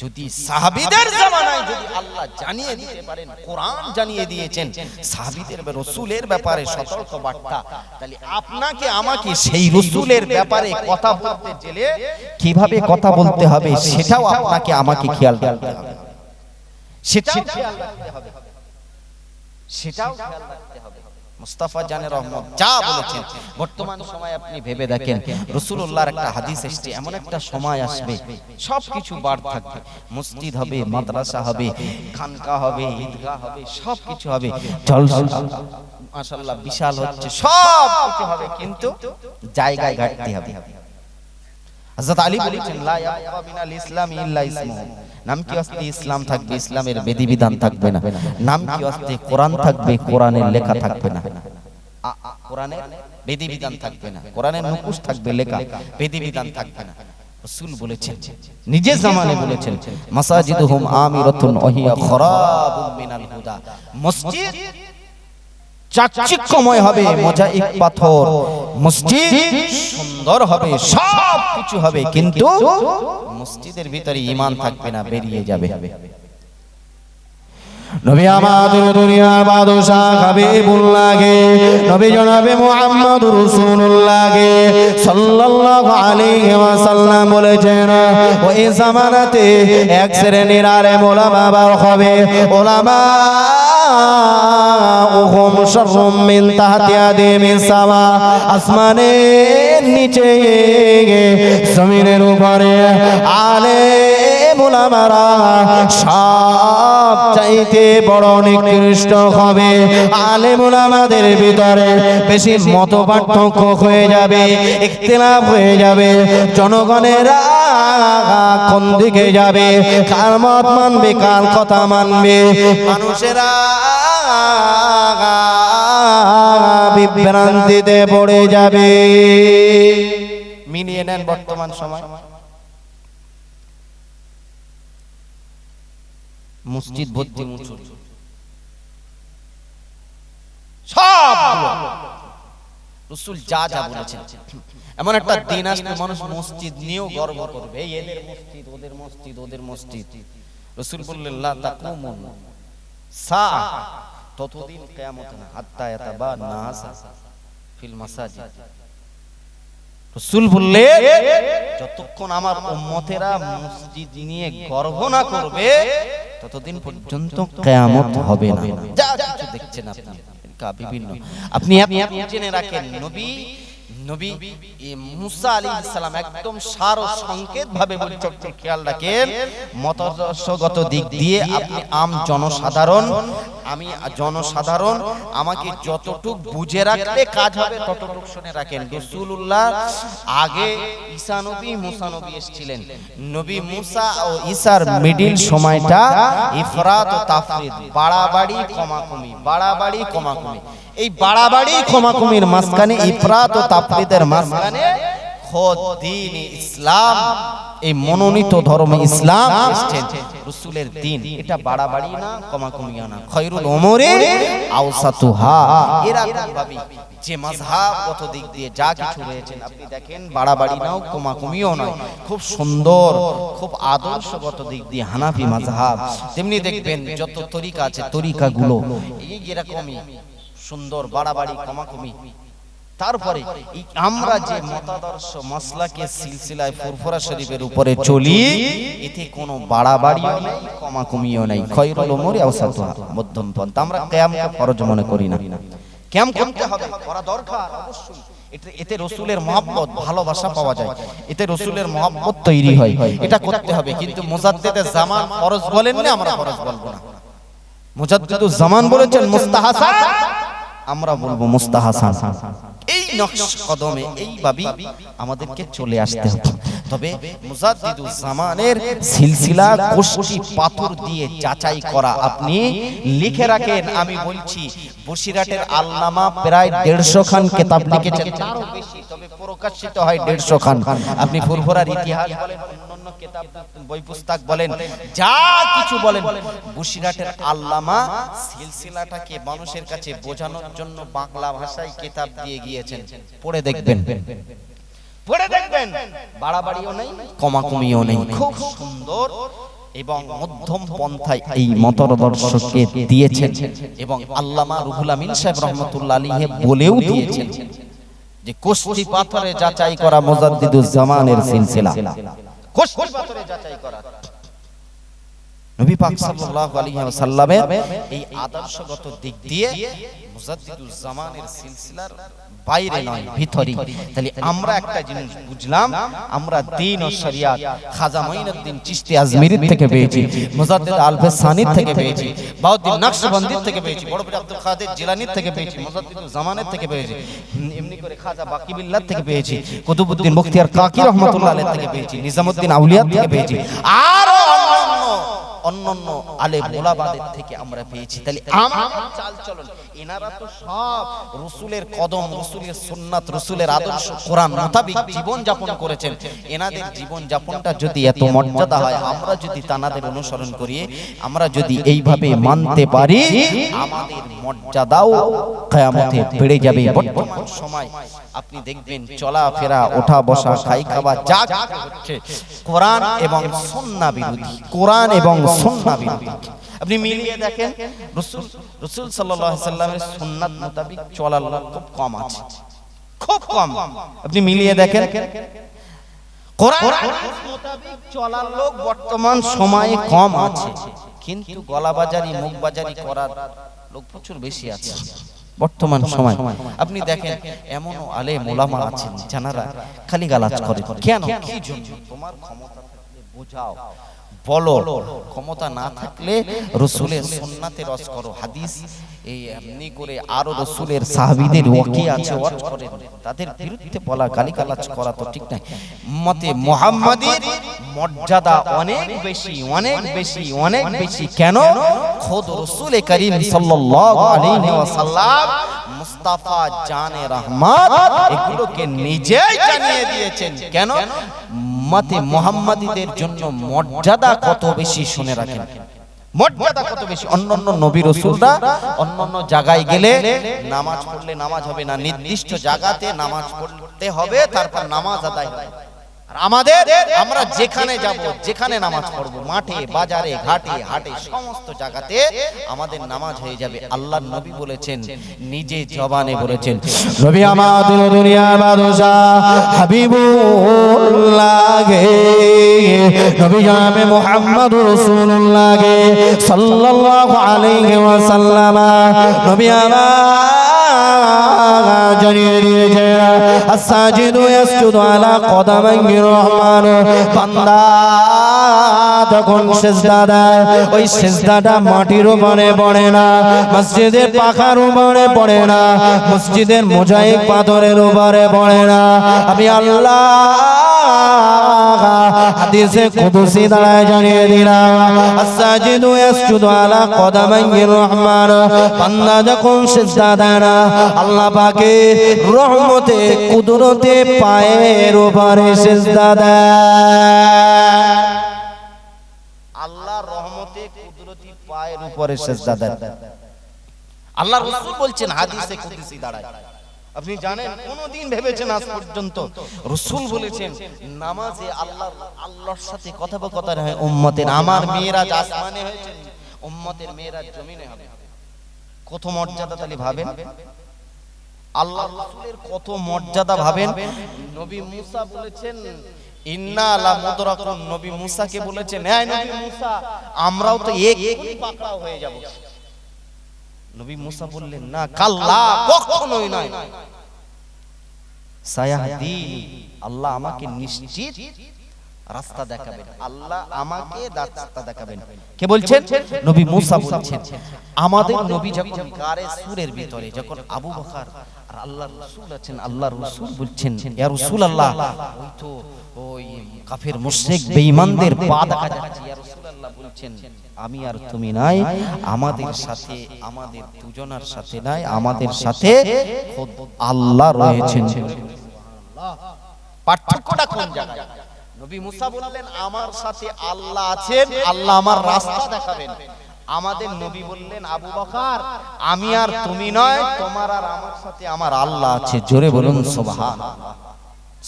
যদি সাহাবীদের জামানায় যদি আল্লাহ জানিয়ে দিতে পারেন, কোরআন জানিয়ে দিয়েছেন সাহাবীদের রাসূলের ব্যাপারে সতর্ক বার্তা, তাহলে আপনাকে আমাকে সেই রাসূলের ব্যাপারে কথা বলতে গেলে কিভাবে কথা বলতে হবে সেটাও আপনাকে আমাকে খেয়াল রাখতে হবে, সেটাও খেয়াল রাখতে হবে, সেটাও খেয়াল রাখতে হবে। মুস্তাফা জানে রহমত যা বলেছেন, বর্তমান সময় আপনি ভেবে দেখেন রাসূলুল্লাহর একটা হাদিস এসেছে, এমন একটা সময় আসবে সবকিছু বাড় থাকবে, মসজিদ হবে, মাদ্রাসা হবে, খানকা হবে, ঈদগাহ হবে, সবকিছু হবে, জলসা মাশাআল্লাহ বিশাল হচ্ছে, সব কিছু হবে, কিন্তু জায়গায় ঘাটতি হবে। হযরত আলী বলেছেন লা ইয়াবকা মিনাল ইসলাম ইল্লা ইসমুহু, নাম কি আসতে ইসলাম থাকবে, ইসলামের বিধিবিধান থাকবে না, নাম কি আসতে কোরআন থাকবে, কোরআনের লেখা থাকবে না, কোরআনের বিধিবিধান থাকবে না, কোরআনের নুকুশ থাকবে, লেখা বিধিবিধান থাকবে না। রাসূল বলেছেন, নিজের জামানে বলেছেন মাসাজিদুহুম আমিরাতুন ওয়া হিয়া খরাবুম মিনাল হুদা, মসজিদ চাকচিক্যময় হবে, মোজাইক পাথর, মসজিদ সুন্দর হবে, সব কিছু হবে, কিন্তু মসজিদের ভিতরে ঈমান থাকবে না, বেরিয়ে যাবে। নবী আমাদের দুনিয়ার বাদশা হাবিবুল্লাহ গে, নবী জনাবে মুহাম্মদুর রাসূলুল্লাহ গে সাল্লাল্লাহু আলাইহি ওয়াসাল্লাম বলেছেন ওই জামানাতে এক শ্রেণীর আলেম ওলামা বার হবে, ওলামা ওহুম শাররুম মিন তাহতি আদিমিস সামা, আসমানের নিচে জমিনের উপরে আলেম আলেম ওলামারা সব চাইতে বড় নিকৃষ্ট হবে। আলেম ওলামাদের ভিতরে বেশি মতপার্থক্য হয়ে যাবে, ইখতিলাফ হয়ে যাবে। জনগণের কোন দিকে যাবে, কার মত মানবে, কার কথা মানবে, মানুষেরা বিভ্রান্তিতে পড়ে যাবে। মিলিয়ে নেন বর্তমান সময়, মসজিদ ভর্তি মুসুর, সব রাসূল যা যা বলেছেন। এমন একটা দিন আসবে মানুষ মসজিদ নিয়েও গর্ব করবে, এই এদের মসজিদ, ওদের মসজিদ, ওদের মসজিদ। রাসূল বললেন লা তাকুমুন সাআ, ততদিন কিয়ামত না, হাত্তা ইয়াতাবান নাস ফিল মাসাজিদ। রাসূল বললেন যতক্ষণ আমার উম্মতেরা মসজিদ নিয়ে গর্ব না করবে ততদিন পর্যন্ত কিয়ামত হবে না। যা কিছু দেখছেন আপনি বিভিন্ন, আপনি জেনে রাখেন নবী মুসা আলাইহিস সালাম একদম সার ও সংকেত ভাবে বলছেন, খেয়াল রাখেন মতাদর্শগত দিক দিয়ে আপনি জনসাধারণ, আমি জনসাধারণ, আমাকে যতটুক বুঝে রাখলে কাজ হবে ততটুক শুনে রাখেন। রাসূলুল্লাহ আগে ঈসা নবী মুসা নবী এসেছিলেন। নবী মুসা ও ঈসার মিডল সময়টা ইফরাত ও তাফরিদ, বাড়াবাড়ি কমাকমি, বাড়াবাড়ি কমাকমি। এই বাড়াবাড়ি কমাকমির মাঝখানে, ইফরাত ও তাফরিদের মাঝখানে খোদ দ্বীন ইসলাম, এই মনোনীত ধর্ম ইসলাম এসেছেন। রাসূলের দ্বীন এটা বাড়াবাড়ি না, কমাকমিও না। খায়রুল উমুরি আওসাতুহা, এরকম ভাবে যে মাযহাবগত দিক দিয়ে যা কিছু রয়েছেন আপনি দেখেন, বাড়াবাড়ি নাও, কমাকমিও নয়, খুব সুন্দর, খুব আদর্শগত দিক দিয়ে হানাফি মাযহাব। তেমনি দেখবেন যত তরিকা আছে তরিকাগুলো এই এরকমই সুন্দর, বাড়াবাড়ি কমাকমি। তারপরে আমরা যে মতাদর্শ মাসলাকে সিলসিলায় ফুরফুরা শরীফের উপরে চলি, এতে কোনো বাড়াবাড়িও নেই, কমাকমিও নেই। খায়রুল উমুরি আওসাতুহা, মধ্যম পন্থা। আমরা কিয়ামকে ফরজ মনে করি না, কিয়াম করতে হবে, করা দরকার অবশ্যই। এতে রাসূলের মহব্বত, ভালোবাসা পাওয়া যায়, এতে রাসূলের মহব্বত তৈরি হয়, এটা করতে হবে। কিন্তু মুজাদ্দিদে জামান ফরজ বলেন না, আমরা ফরজ বলবো না। মুজাদ্দিদুজ জামান বলেছেন মুস্তাহাসান, আমরা বলবো মুস্তাহাসান। এই নকশ কদমে এইভাবে আমাদেরকে চলে আসতে হবে। তবে মুজাদ্দিদুজ জামানের সিলসিলা কোষ্ঠী পাথর দিয়ে যাচাই করা, আপনি লিখে রাখেন। আমি বলছি বসিরহাটের আল্লামা প্রায় 150 খান কিতাব লিখেছেন, তারও বেশি, তবে প্রকাশিত হয় 150 খান। আপনি ফুরফুরার ইতিহাস বলেন, অন্যান্য কিতাব বই পুস্তক বলেন, যা কিছু বলেন, বসিরহাটের আল্লামা সিলসিলাটাকে মানুষের কাছে বোঝানোর জন্য বাংলা ভাষায় কিতাব দিয়ে গিয়েছেন। পড়ে দেখবেন, পড়ে দেখবেন, বাড়াবাড়িও নেই, কমাকমিও নেই, খুব সুন্দর এবং মধ্যম পন্থায় এই মতাদর্শকে দিয়েছেন। এবং আল্লামা রুহুল আমিন সাহেব রাহমাতুল্লাহ আলাইহি বলেও দিয়েছেন যে কোষ্ঠী পাথরে যাচাই করা মুজাদ্দিদুজ জামানের সিলসিলা, কোষ্ঠী পাথরে যাচাই করা। নবী পাক সাল্লাল্লাহু আলাইহি ওয়াসাল্লামের এই আদর্শগত দিক দিয়ে মুজাদ্দিদুজ জামানের সিলসিলার বাইরে নয়, ভিতরেই। তাহলে আমরা একটা জিনিস বুঝলাম, আমরা দ্বীন ও শরিয়াত খাজা মঈনুদ্দিন চিশতি আজমিরি থেকে পেয়েছি, মুজাদ্দিদ আলফে সানির থেকে পেয়েছি, বাউদ্দিন নকশবন্দির থেকে পেয়েছি, বড় পীর আব্দুল কাদের জিলানীর থেকে পেয়েছি, মুজাদ্দিদুজ জামানের থেকে পেয়েছি, এমনি করে খাজা বাকি বিল্লাহ থেকে পেয়েছি, কুতুবউদ্দিন মুখতিয়ার কাকি রাহমাতুল্লাহ আলাইহি থেকে পেয়েছি, নিজামউদ্দিন আউলিয়া থেকে পেয়েছি, আর অন্যান্য আলেম ওলামাদের থেকে আমরা পেয়েছি। তাহলে আমাদের চালচলন, এনারা তো সব রাসূলের কদম, রাসূলের সুন্নাত, রাসূলের আদর্শ কোরআন মোতাবেক জীবন যাপন করেছেন। এনাদের জীবন যাপনটা যদি এত মর্যাদা হয়, আমরা যদি তানাদের অনুসরণ করি, আমরা যদি এইভাবে মানতে পারি, আমাদের মর্যাদাও কিয়ামতে বেড়ে যাবে। বর্তমান সময় আপনি দেখবেন চলাফেরা, ওঠা বসা, খাই খাওয়া যা হচ্ছে কোরআন এবং সুন্নাহ বিরোধী, কোরআন এবং সুন্নাহ বিরোধী। আপনি মিলিয়ে দেখেন, রাসূল সাল্লাল্লাহু আলাইহি সাল্লামের সুন্নাত মোতাবেক চলার লোক খুব কম আছে, খুব কম। আপনি মিলিয়ে দেখেন, কোরআন মোতাবেক চলার লোক বর্তমান সময়ে কম আছে, কিন্তু গলাবাজারি, মুখবাজারি করার লোক প্রচুর বেশি আছে বর্তমান সময়। আপনি দেখেন এমনও আলেম ওলামা আছেন যারা খালি গালাজ করে। কেন? কি জন্য? তোমার ক্ষমতা থাকলে বোঝাও, বলো। ক্ষমতা না থাকলে রাসূলের সুন্নাতে রস করো, হাদিস এই এমনি করে আরো রাসূলের সাহাবীদের ওয়াকি আছে ওয়াজ করেন, তাদের বিরুদ্ধে বলা গালিগালাজ করা তো ঠিক নাই। উম্মতে মুহাম্মাদীর মর্যাদা অনেক বেশি, অনেক বেশি, অনেক বেশি। কেন? খোদ রাসূল করিম সাল্লাল্লাহু আলাইহি ওয়াসাল্লাম মুস্তাফা জানে রহমত এগুলোকে নিজেই জানিয়ে দিয়েছেন। কেন? উম্মতে মুহাম্মাদীদের জন্য মর্যাদা কত বেশি শুনে রাখেন, মর্যাদা কত বেশি। অন্যান্য নবী রাসূলরা অন্যান্য জায়গায় গেলে নামাজ পড়লে নামাজ হবে না, নির্দিষ্ট জায়গাতে নামাজ পড়তে হবে, তারপর নামাজ আদায় হবে। আর আমাদের, আমরা যেখানে যাব, যেখানে নামাজ পড়ব, মাঠে বাজারে ঘাটে হাটে সমস্ত জায়গাতে আমাদের নামাজ হয়ে যাবে। আল্লাহর নবী বলেছেন, নিজে জবানে বলেছেন, নবী আমাদের দুনিয়ার বাদশাহ হাবিবুল্লাহ গে, নবী জানাবে মুহাম্মদুর রাসূলুল্লাহ গে সাল্লাল্লাহু আলাইহি ওয়াসাল্লাম। নবী আমার জানিয়ে দিয়েছে, আস-সাজিদু ইয়াসজুদু আলা কদামাইর রহমান। বান্দা তখন সিজদা দেয়, ওই সিজদাটা মাটির উপরে পড়ে না, মসজিদের পাখার উপরে পড়ে না, মসজিদের মোজাইক পাথরের উপরে পড়ে না। আমি আল্লাহ হাদিসে কুদসি দ্বারা জানিয়ে দিলাম, আস-সাজিদু ইয়াসজুদু আলা কদামাইর রহমান। বান্দা যখন সিজদা দেয় না, আল্লাহ পাকের রহমতে কুদরতে পায়ের উপরে সিজদা দেয়। আল্লাহর রহমতে কুদরতি পায়ের উপরে সিজদা দেয়। আল্লাহ রাসূল বলছেন হাদিসে কুদসি দ্বারায়। আপনি জানেন, কোনদিন ভেবেছেন আজ পর্যন্ত রাসূল বলেছেন নামাজে আল্লাহর সাথে কথোপকথন হয় উম্মতের। আমার মেয়েরাজ আসমানে হয়েছে, উম্মতের মেয়েরাজ জমিনে হবে। কত মর্যাদা তাহলে ভাবেন, আল্লাহ রাসূলের কত মর্যাদা ভাবেন। নবী মুসা বলেছেন ইন্না লা মুদরাকুন, নবী মুসাকে বলেছেন, হ্যাঁ নবী মুসা আমরাও তো এক্ষুনি পাকড়াও হয়ে যাব। নবী মুসা বললেন, না কাল্লা, কখনোই নয়। সায়াহদিনি, আল্লাহ আমাকে নিশ্চিত রাস্তা দেখাবেন, আল্লাহ আমাকে রাস্তা দেখাবেন। কে বলছেন? নবী মুসা বলছেন। আমাদের নবী যখন গারে সুরের ভিতরে, যখন আবু বকর আর আল্লাহর রাসূল আছেন, আল্লাহর রাসূল বলছেন, ইয়া রাসূলুল্লাহ, ওই তো ওই কাফের মুশরিক বেঈমানদের পা দেখা যাচ্ছে। ইয়া রাসূলুল্লাহ বলছেন, আমি আর তুমি নাই, আমাদের সাথে, আমাদের দুজনের সাথে নাই, আমাদের সাথে খোদ আল্লাহ রয়েছেন। পার্থক্যটা কোন জায়গায়? নবী মুসা বললেন আমার সাথে আল্লাহ আছেন, আল্লাহ আমার রাস্তা দেখাবেন। আমাদের নবী বললেন, আবু বকর আমি আর তুমি নয়, তোমার আর আমার সাথে আমার আল্লাহ আছে। জোরে বলুন সুবহানাল্লাহ,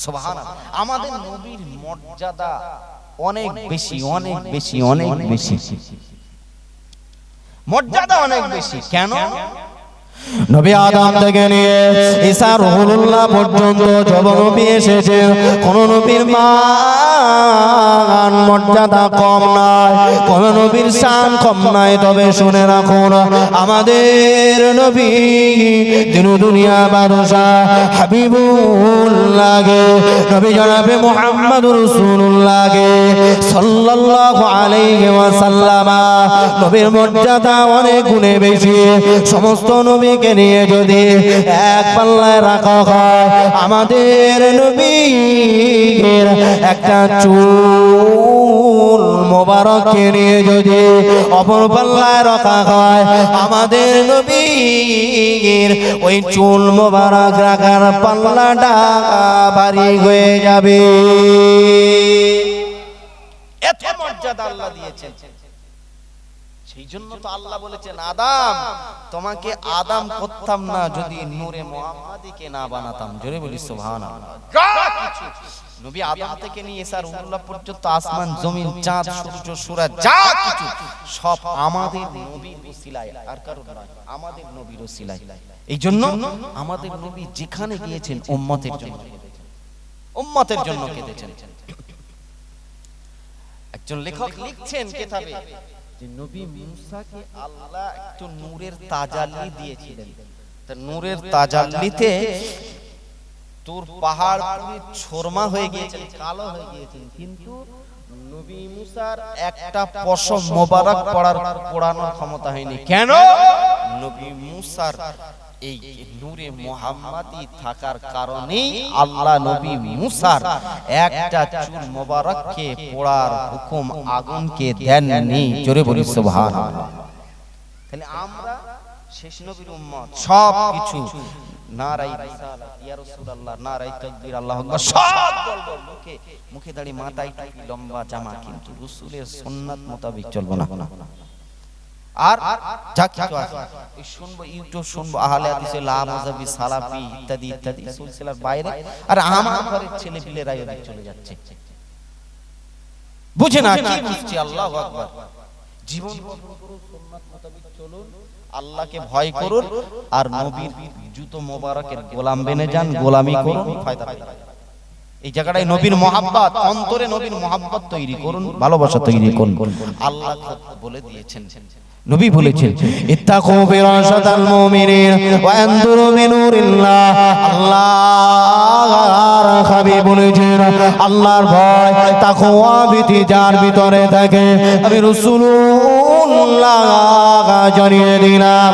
সুবহানাল্লাহ। আমাদের নবীর মর্যাদা অনেক বেশি, অনেক বেশি, অনেক বেশি, মর্যাদা অনেক বেশি। কেন? নবী আদম থেকে নিয়ে ঈসা রুহুল্লাহ পর্যন্ত যত নবী এসেছে, কোন নবীর মান মর্যাদা কম নাই, কোন নবীর শান কম নাই। তবে শুনে রাখুন, আমাদের নবী দিন দুনিয়া বাদশাহ হাবিবুল্লাহ গে, নবী জনাবে মুহাম্মদুর রাসূলুল্লাহ গে সাল্লাল্লাহু আলাইহি ওয়াসাল্লাম। নবীর মর্যাদা অনেক গুণে বেশি। সমস্ত নবী কে নিয়ে যদি এক পাল্লায় রাখা হয়, আমাদের নবীর একটা চুল মোবারককে নিয়ে যদি অপর পাল্লায় রাখা হয়, আমাদের নবীর ওই চুল মোবারক রাখার পাল্লাটা ভারী হয়ে যাবে। এত মর্যাদা আল্লাহ দিয়েছেন। সেই জন্য তো আল্লাহ বলেছেন, আদম তোমাকে আদম করতাম না যদি নূরে মুহাম্মাদীকে না বানাতাম। জোরে বলি সুবহানাল্লাহ। যা কিছু নবী আদম থেকে নিয়ে ঈসা রূহুল্লাহ পর্যন্ত, আসমান জমিন চাঁদ সূর্য সূরা যা কিছু সব আমাদের নবীর ওসিলায়, আর কারণ নয়, আমাদের নবীর ওসিলায়। এই জন্য আমাদের নবী যেখানে গিয়েছেন উম্মতের জন্য, উম্মতের জন্য কেঁদেছেন। একজন লেখক লিখছেন কিতাবে যে নবী মুসাকে আল্লাহ একটু নূরের তাজাল্লি দিয়েছিলেন। তা নূরের তাজাল্লিতে তোর পাহাড় পুরো ছোরমা হয়ে গিয়েছে, কালো হয়ে গিয়েছে, কিন্তু নবী মুসার একটা পশম মোবারক পড়ানোর ক্ষমতা হয়নি। কেন? নবী মুসার এই নূরে মুহাম্মাদি থাকার কারণেই আল্লাহ নবী মুসার একটা চুল মোবারককে পোড়ার হুকুম আগুনকে দেননি। জোরে বলি সুবহানাল্লাহ। তাহলে আমরা শেষ নবীর উম্মত, সব কিছু নারাই রিসালাত ইয়া রাসূলুল্লাহ, নারাই তাকবীর, আল্লাহু আকবার সব বলবো, মুখে দাড়ি, মাথায় টুপি, লম্বা জামা, কিন্তু রাসূলের সুন্নাত মোতাবেক চলবো না। আর যা কিছু আছে এই শুনবো, ইউটিউব শুনবো, আহলে হাদিসে লা মাযহাবি সালাফি ইত্যাদি ইত্যাদি সিলসিলার বাইরে। আর আমার ঘরের ছেলে পিলেরাই ওদিকে চলে যাচ্ছে, বুঝে না কি বুঝছে। আল্লাহু আকবার। জীবন করুন সুন্নাত মোতাবেক চলুন, আল্লাহকে ভয় করুন, আর নবীর জুতো মোবারকের গোলাম বেনে যান, গোলামি করুন, ফায়দা পাবেন। এই জায়গাটায় নবীর মহাব্বত, অন্তরে নবীর মহাব্বত তৈরি করুন, ভালোবাসা তৈরি করুন। আল্লাহ বলে দিয়েছেন, নবী বলেছেন, ইত্তাকু ফিরাশাতাল মুমিনিন ওয়া আনদুরু বিনুরিল্লাহ। আল্লাহর হাবিব বলেছেন, আল্লাহর ভয়, তাকওয়া ভীতি যার ভিতরে থাকে, আমি রাসূলুল্লাহ জানিয়ে দিলাম,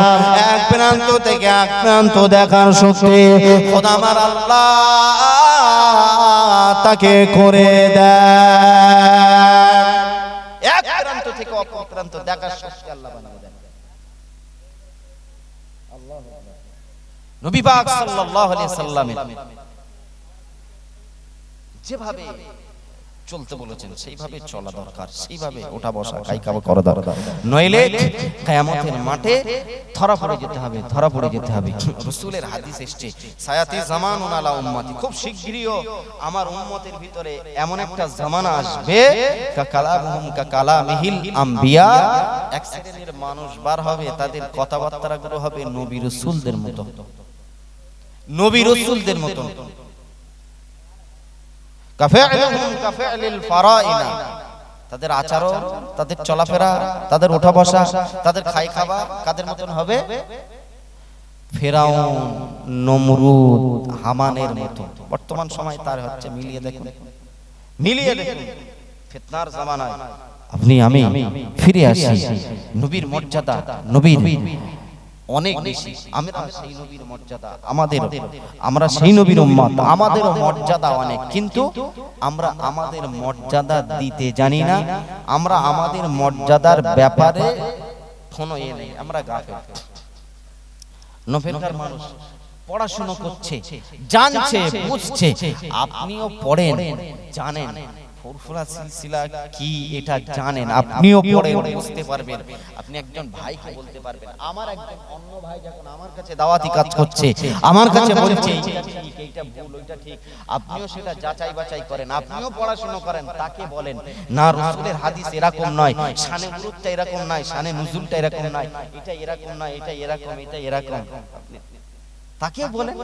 এক প্রান্ত থেকে এক প্রান্ত দেখার শক্তি খোদা আমার আল্লাহ তাকে করে দেয়। এক প্রান্ত থেকে অপর প্রান্ত দেখার শক্তি আল্লাহ বানিয়ে দেন। আল্লাহু আকবার। নবী পাক সাল্লাল্লাহু আলাইহি সাল্লামের যেভাবে চলতে বলেছেন সেইভাবে চলা দরকার, সেইভাবে ওঠা বসা খাই খাওয়া করা দরকার, নইলে কিয়ামতের মাঠে ধরা পড়ে যেতে হবে, ধরা পড়ে যেতে হবে। রাসূলের হাদিস এসেছে, সায়াতি জামানুন আলা উম্মতি, খুব শীঘ্রই আমার উম্মতের ভিতরে এমন একটা জামানা আসবে, কালামুহুম কালামিহিল আম্বিয়া, এক শ্রেণীর মানুষ বার হবে, তাদের কথাবার্তাগুলো হবে নবী রাসূলদের মতো, নবী রাসূলদের মতো। তাদের আচরণ, তাদের চলাফেরা, তাদের ওঠা বসা, তাদের খাই খাওয়া কাদের মতন হবে? ফেরাউন, নমরুদ, হামানের মতো। বর্তমান সময় তার হচ্ছে, মিলিয়ে দেখুন, মিলিয়ে দেখুন, ফিতনার জামানায় আপনি আমি ফিরে আসি। নবীর মর্যাদা, নবীর অনেক বেশি। আমরা সেই নবীর মর্যাদা, আমরা সেই নবীর উম্মত, আমাদের মর্যাদা অনেক, কিন্তু আমরা আমাদের মর্যাদা দিতে জানি না। আমরা আমাদের মর্যাদার ব্যাপারে কোনো নেই, আমরা গাফেল। নফেলকার মানুষ পড়াশোনা করছে, জানছে, বুঝছে, আপনিও পড়েন, জানেন ফুরফুরা সিলসিলা কি এটা জানেন, আপনিও পড়েন, বুঝতে পারবেন। আপনি একজন ভাইকে বলতে পারবেন, আমার একজন অন্য ভাই যখন আমার কাছে দাওয়াতি কাজ করছে, আমার কাছে বলছে এইটা ঠিক, এইটা ভুল, ওইটা ঠিক, আপনিও সেটা যাচাই বাছাই করেন, আপনিও পড়াশোনা করেন, তাকে বলেন না রাসূলের হাদিস এরকম নয়, শানে গুরুত্ব এরকম নয়, শানে নুজুলটা এরকম নয়, এটা এরকম নয়, এটা এরকম, এটা এরকম, তাকে বলেন।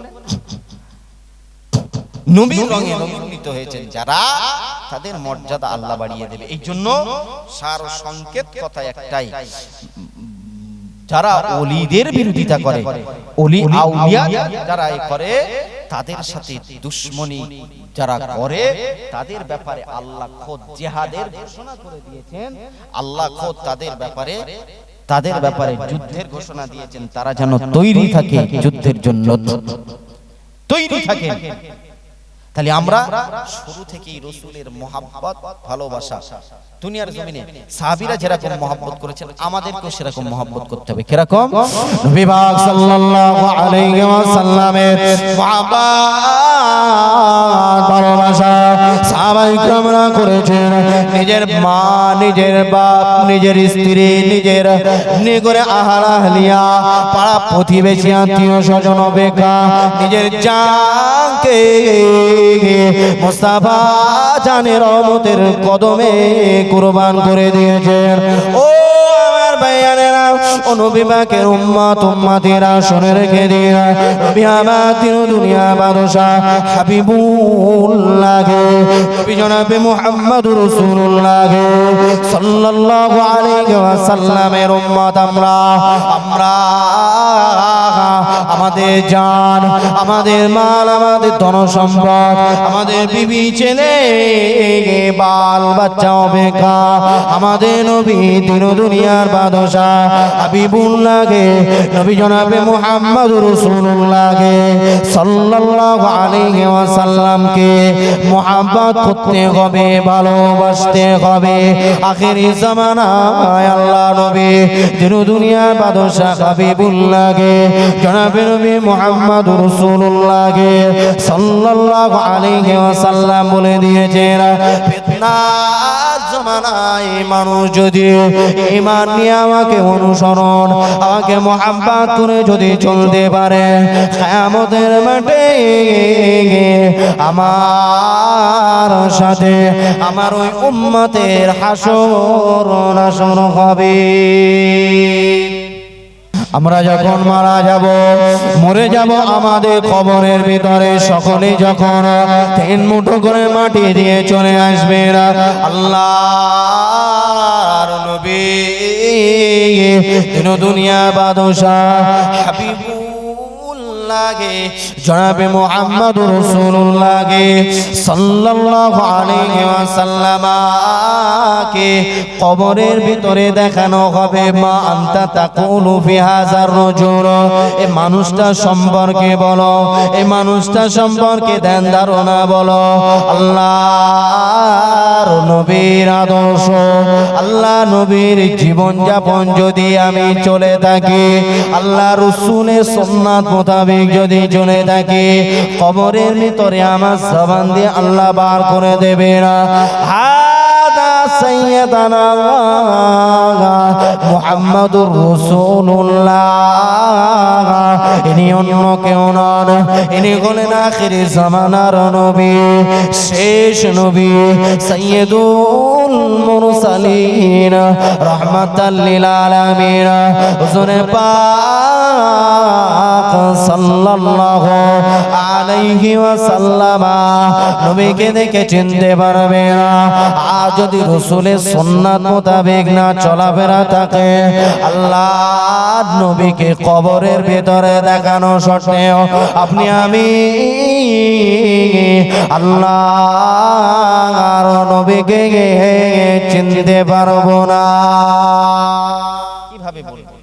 নবীর রঙে রঙিত হয়েছেন যারা, তাদের মর্যাদা আল্লাহ বাড়িয়ে দেবে। এই জন্য সার সংকেত কথা একটাই, যারা ওলিদের বিরোধিতা করে, ওলি আউলিয়া যারা করে, তাদের সাথে দুশমনি যারা করে, তাদের ব্যাপারে আল্লাহ খোদ জিহাদের ঘোষণা করে দিয়েছেন। আল্লাহ খোদ তাদের ব্যাপারে যুদ্ধের ঘোষণা দিয়েছেন। তারা যেন তৈরি থাকে, যুদ্ধের জন্য তৈরি থাকে। তাহলে আমরা শুরু থেকেই রাসূলের মহব্বত, ভালোবাসা, দুনিয়ার জমিনে সাহাবীরা যেরকম মহব্বত করেছেন, আমাদেরকেও সেরকম মহব্বত করতে হবে। কিরকম? নবী পাক সাল্লাল্লাহু আলাইহি ওয়াসাল্লামের মহব্বত, ভালোবাসা সাহাবায়ে কেরামরা করেছেন। নিজের মা, নিজের বাপ, নিজের স্ত্রী, নিজের নিগরে আহলিয়া, পাড়া প্রতিবেশী, আত্মীয় স্বজন অপেক্ষা নিজের জানকে মুস্তাফা জানের রহমতের কদমে কুরবান করে দিয়েছেন। ও আমার ভাইয়ানেরা, ও নবী পাকের উম্মত, উম্মতিরা শুনে রেখে দিন, নবী আমার তিন দুনিয়া বাদশা হাবিবুল্লাহ নবী জনাবে মুহাম্মদুর রাসূলুল্লাহ সাল্লাল্লাহু আলাইহি ওয়াসাল্লামের উম্মত আমরা আমাদের জান, আমাদের মাল, আমাদের ধন সম্পদ, আমাদের বিবি ছেলে বাল বাচ্চা অপেক্ষা আমাদের নবী দিন দুনিয়ার বাদশাহ হাবিবুল্লাহকে নবী জনাবে মুহাম্মদুর রাসূলুল্লাহকে সাল্লাল্লাহু আলাইহি ওয়াসাল্লামকে মুহাব্বত করতে হবে, ভালোবাসতে হবে। আখেরি জামানায় আল্লাহ নবী দিন দুনিয়ার বাদশাহ হাবিবুল্লাহকে জনাবে নবী মুহাম্মদুর রাসূলুল্লাহকে সাল্লাল্লাহু আলাইহি ওয়াসাল্লাম বলে দিয়েছেন, ফিতনার জামানায় মানুষ যদি ঈমান নিয়ে আমাকে অনুসরণ, আমাকে মুহাব্বত করে যদি চলতে পারে, কিয়ামতের মাঠে আমার সাথে আমার ওই উম্মতের হাসর নাসর হবে। আমরা যখন মারা যাব, মরে যাব, আমাদের কবরের ভিতরে সকলে যখন 3 মুঠো করে মাটি দিয়ে চলে আসবে, আল্লাহর নবী দিন দুনিয়া বাদশাহ হাবিবুল্লাহকে জনাবে মুহাম্মদুর রাসূলুল্লাহকে সাল্লাল্লাহু আলাইহি ওয়াসাল্লামকে কবরের ভিতরে দেখানো হবে, মা আনতা তাকুলু ফি হাযার রাজুল, এই মানুষটা সম্পর্কে বলো, এই মানুষটা সম্পর্কে ধ্যান ধারণা বলো। আল্লাহর নবীর আদর্শ, আল্লাহ নবীর জীবন যাপন যদি আমি চলে থাকি, আল্লাহ রাসূলের সুন্নাত মোতাবেক যদি চলে থাকি, কবরের ভিতরে আমার জবান দিয়ে আল্লাহ বার করে দেবে না, হাদা সাইয়্যিদানা মুহাম্মাদুর রাসূলুল্লাহ, ইনি অন্য কেউ নন, ইনি হলেন আখিরি জামানার নবী, শেষ নবী, সাইয়্যিদুল মুরসালিন, রাহমাতাল লিল আলামিন, হুজুরে পাক সাল্লাল্লাহু আলাইহি ওয়াসাল্লাম নবীকে দেখে চিনতে পারবে না। আর যদি রাসূলের সুন্নাত মোতাবেক না চলাফেরা থাকে, আল্লাহ নবীকে কবরের ভিতরে দেখানো সত্ত্বেও আপনি আমি আল্লাহর নবীকে চিনতে পারবো না। কিভাবে বলবো?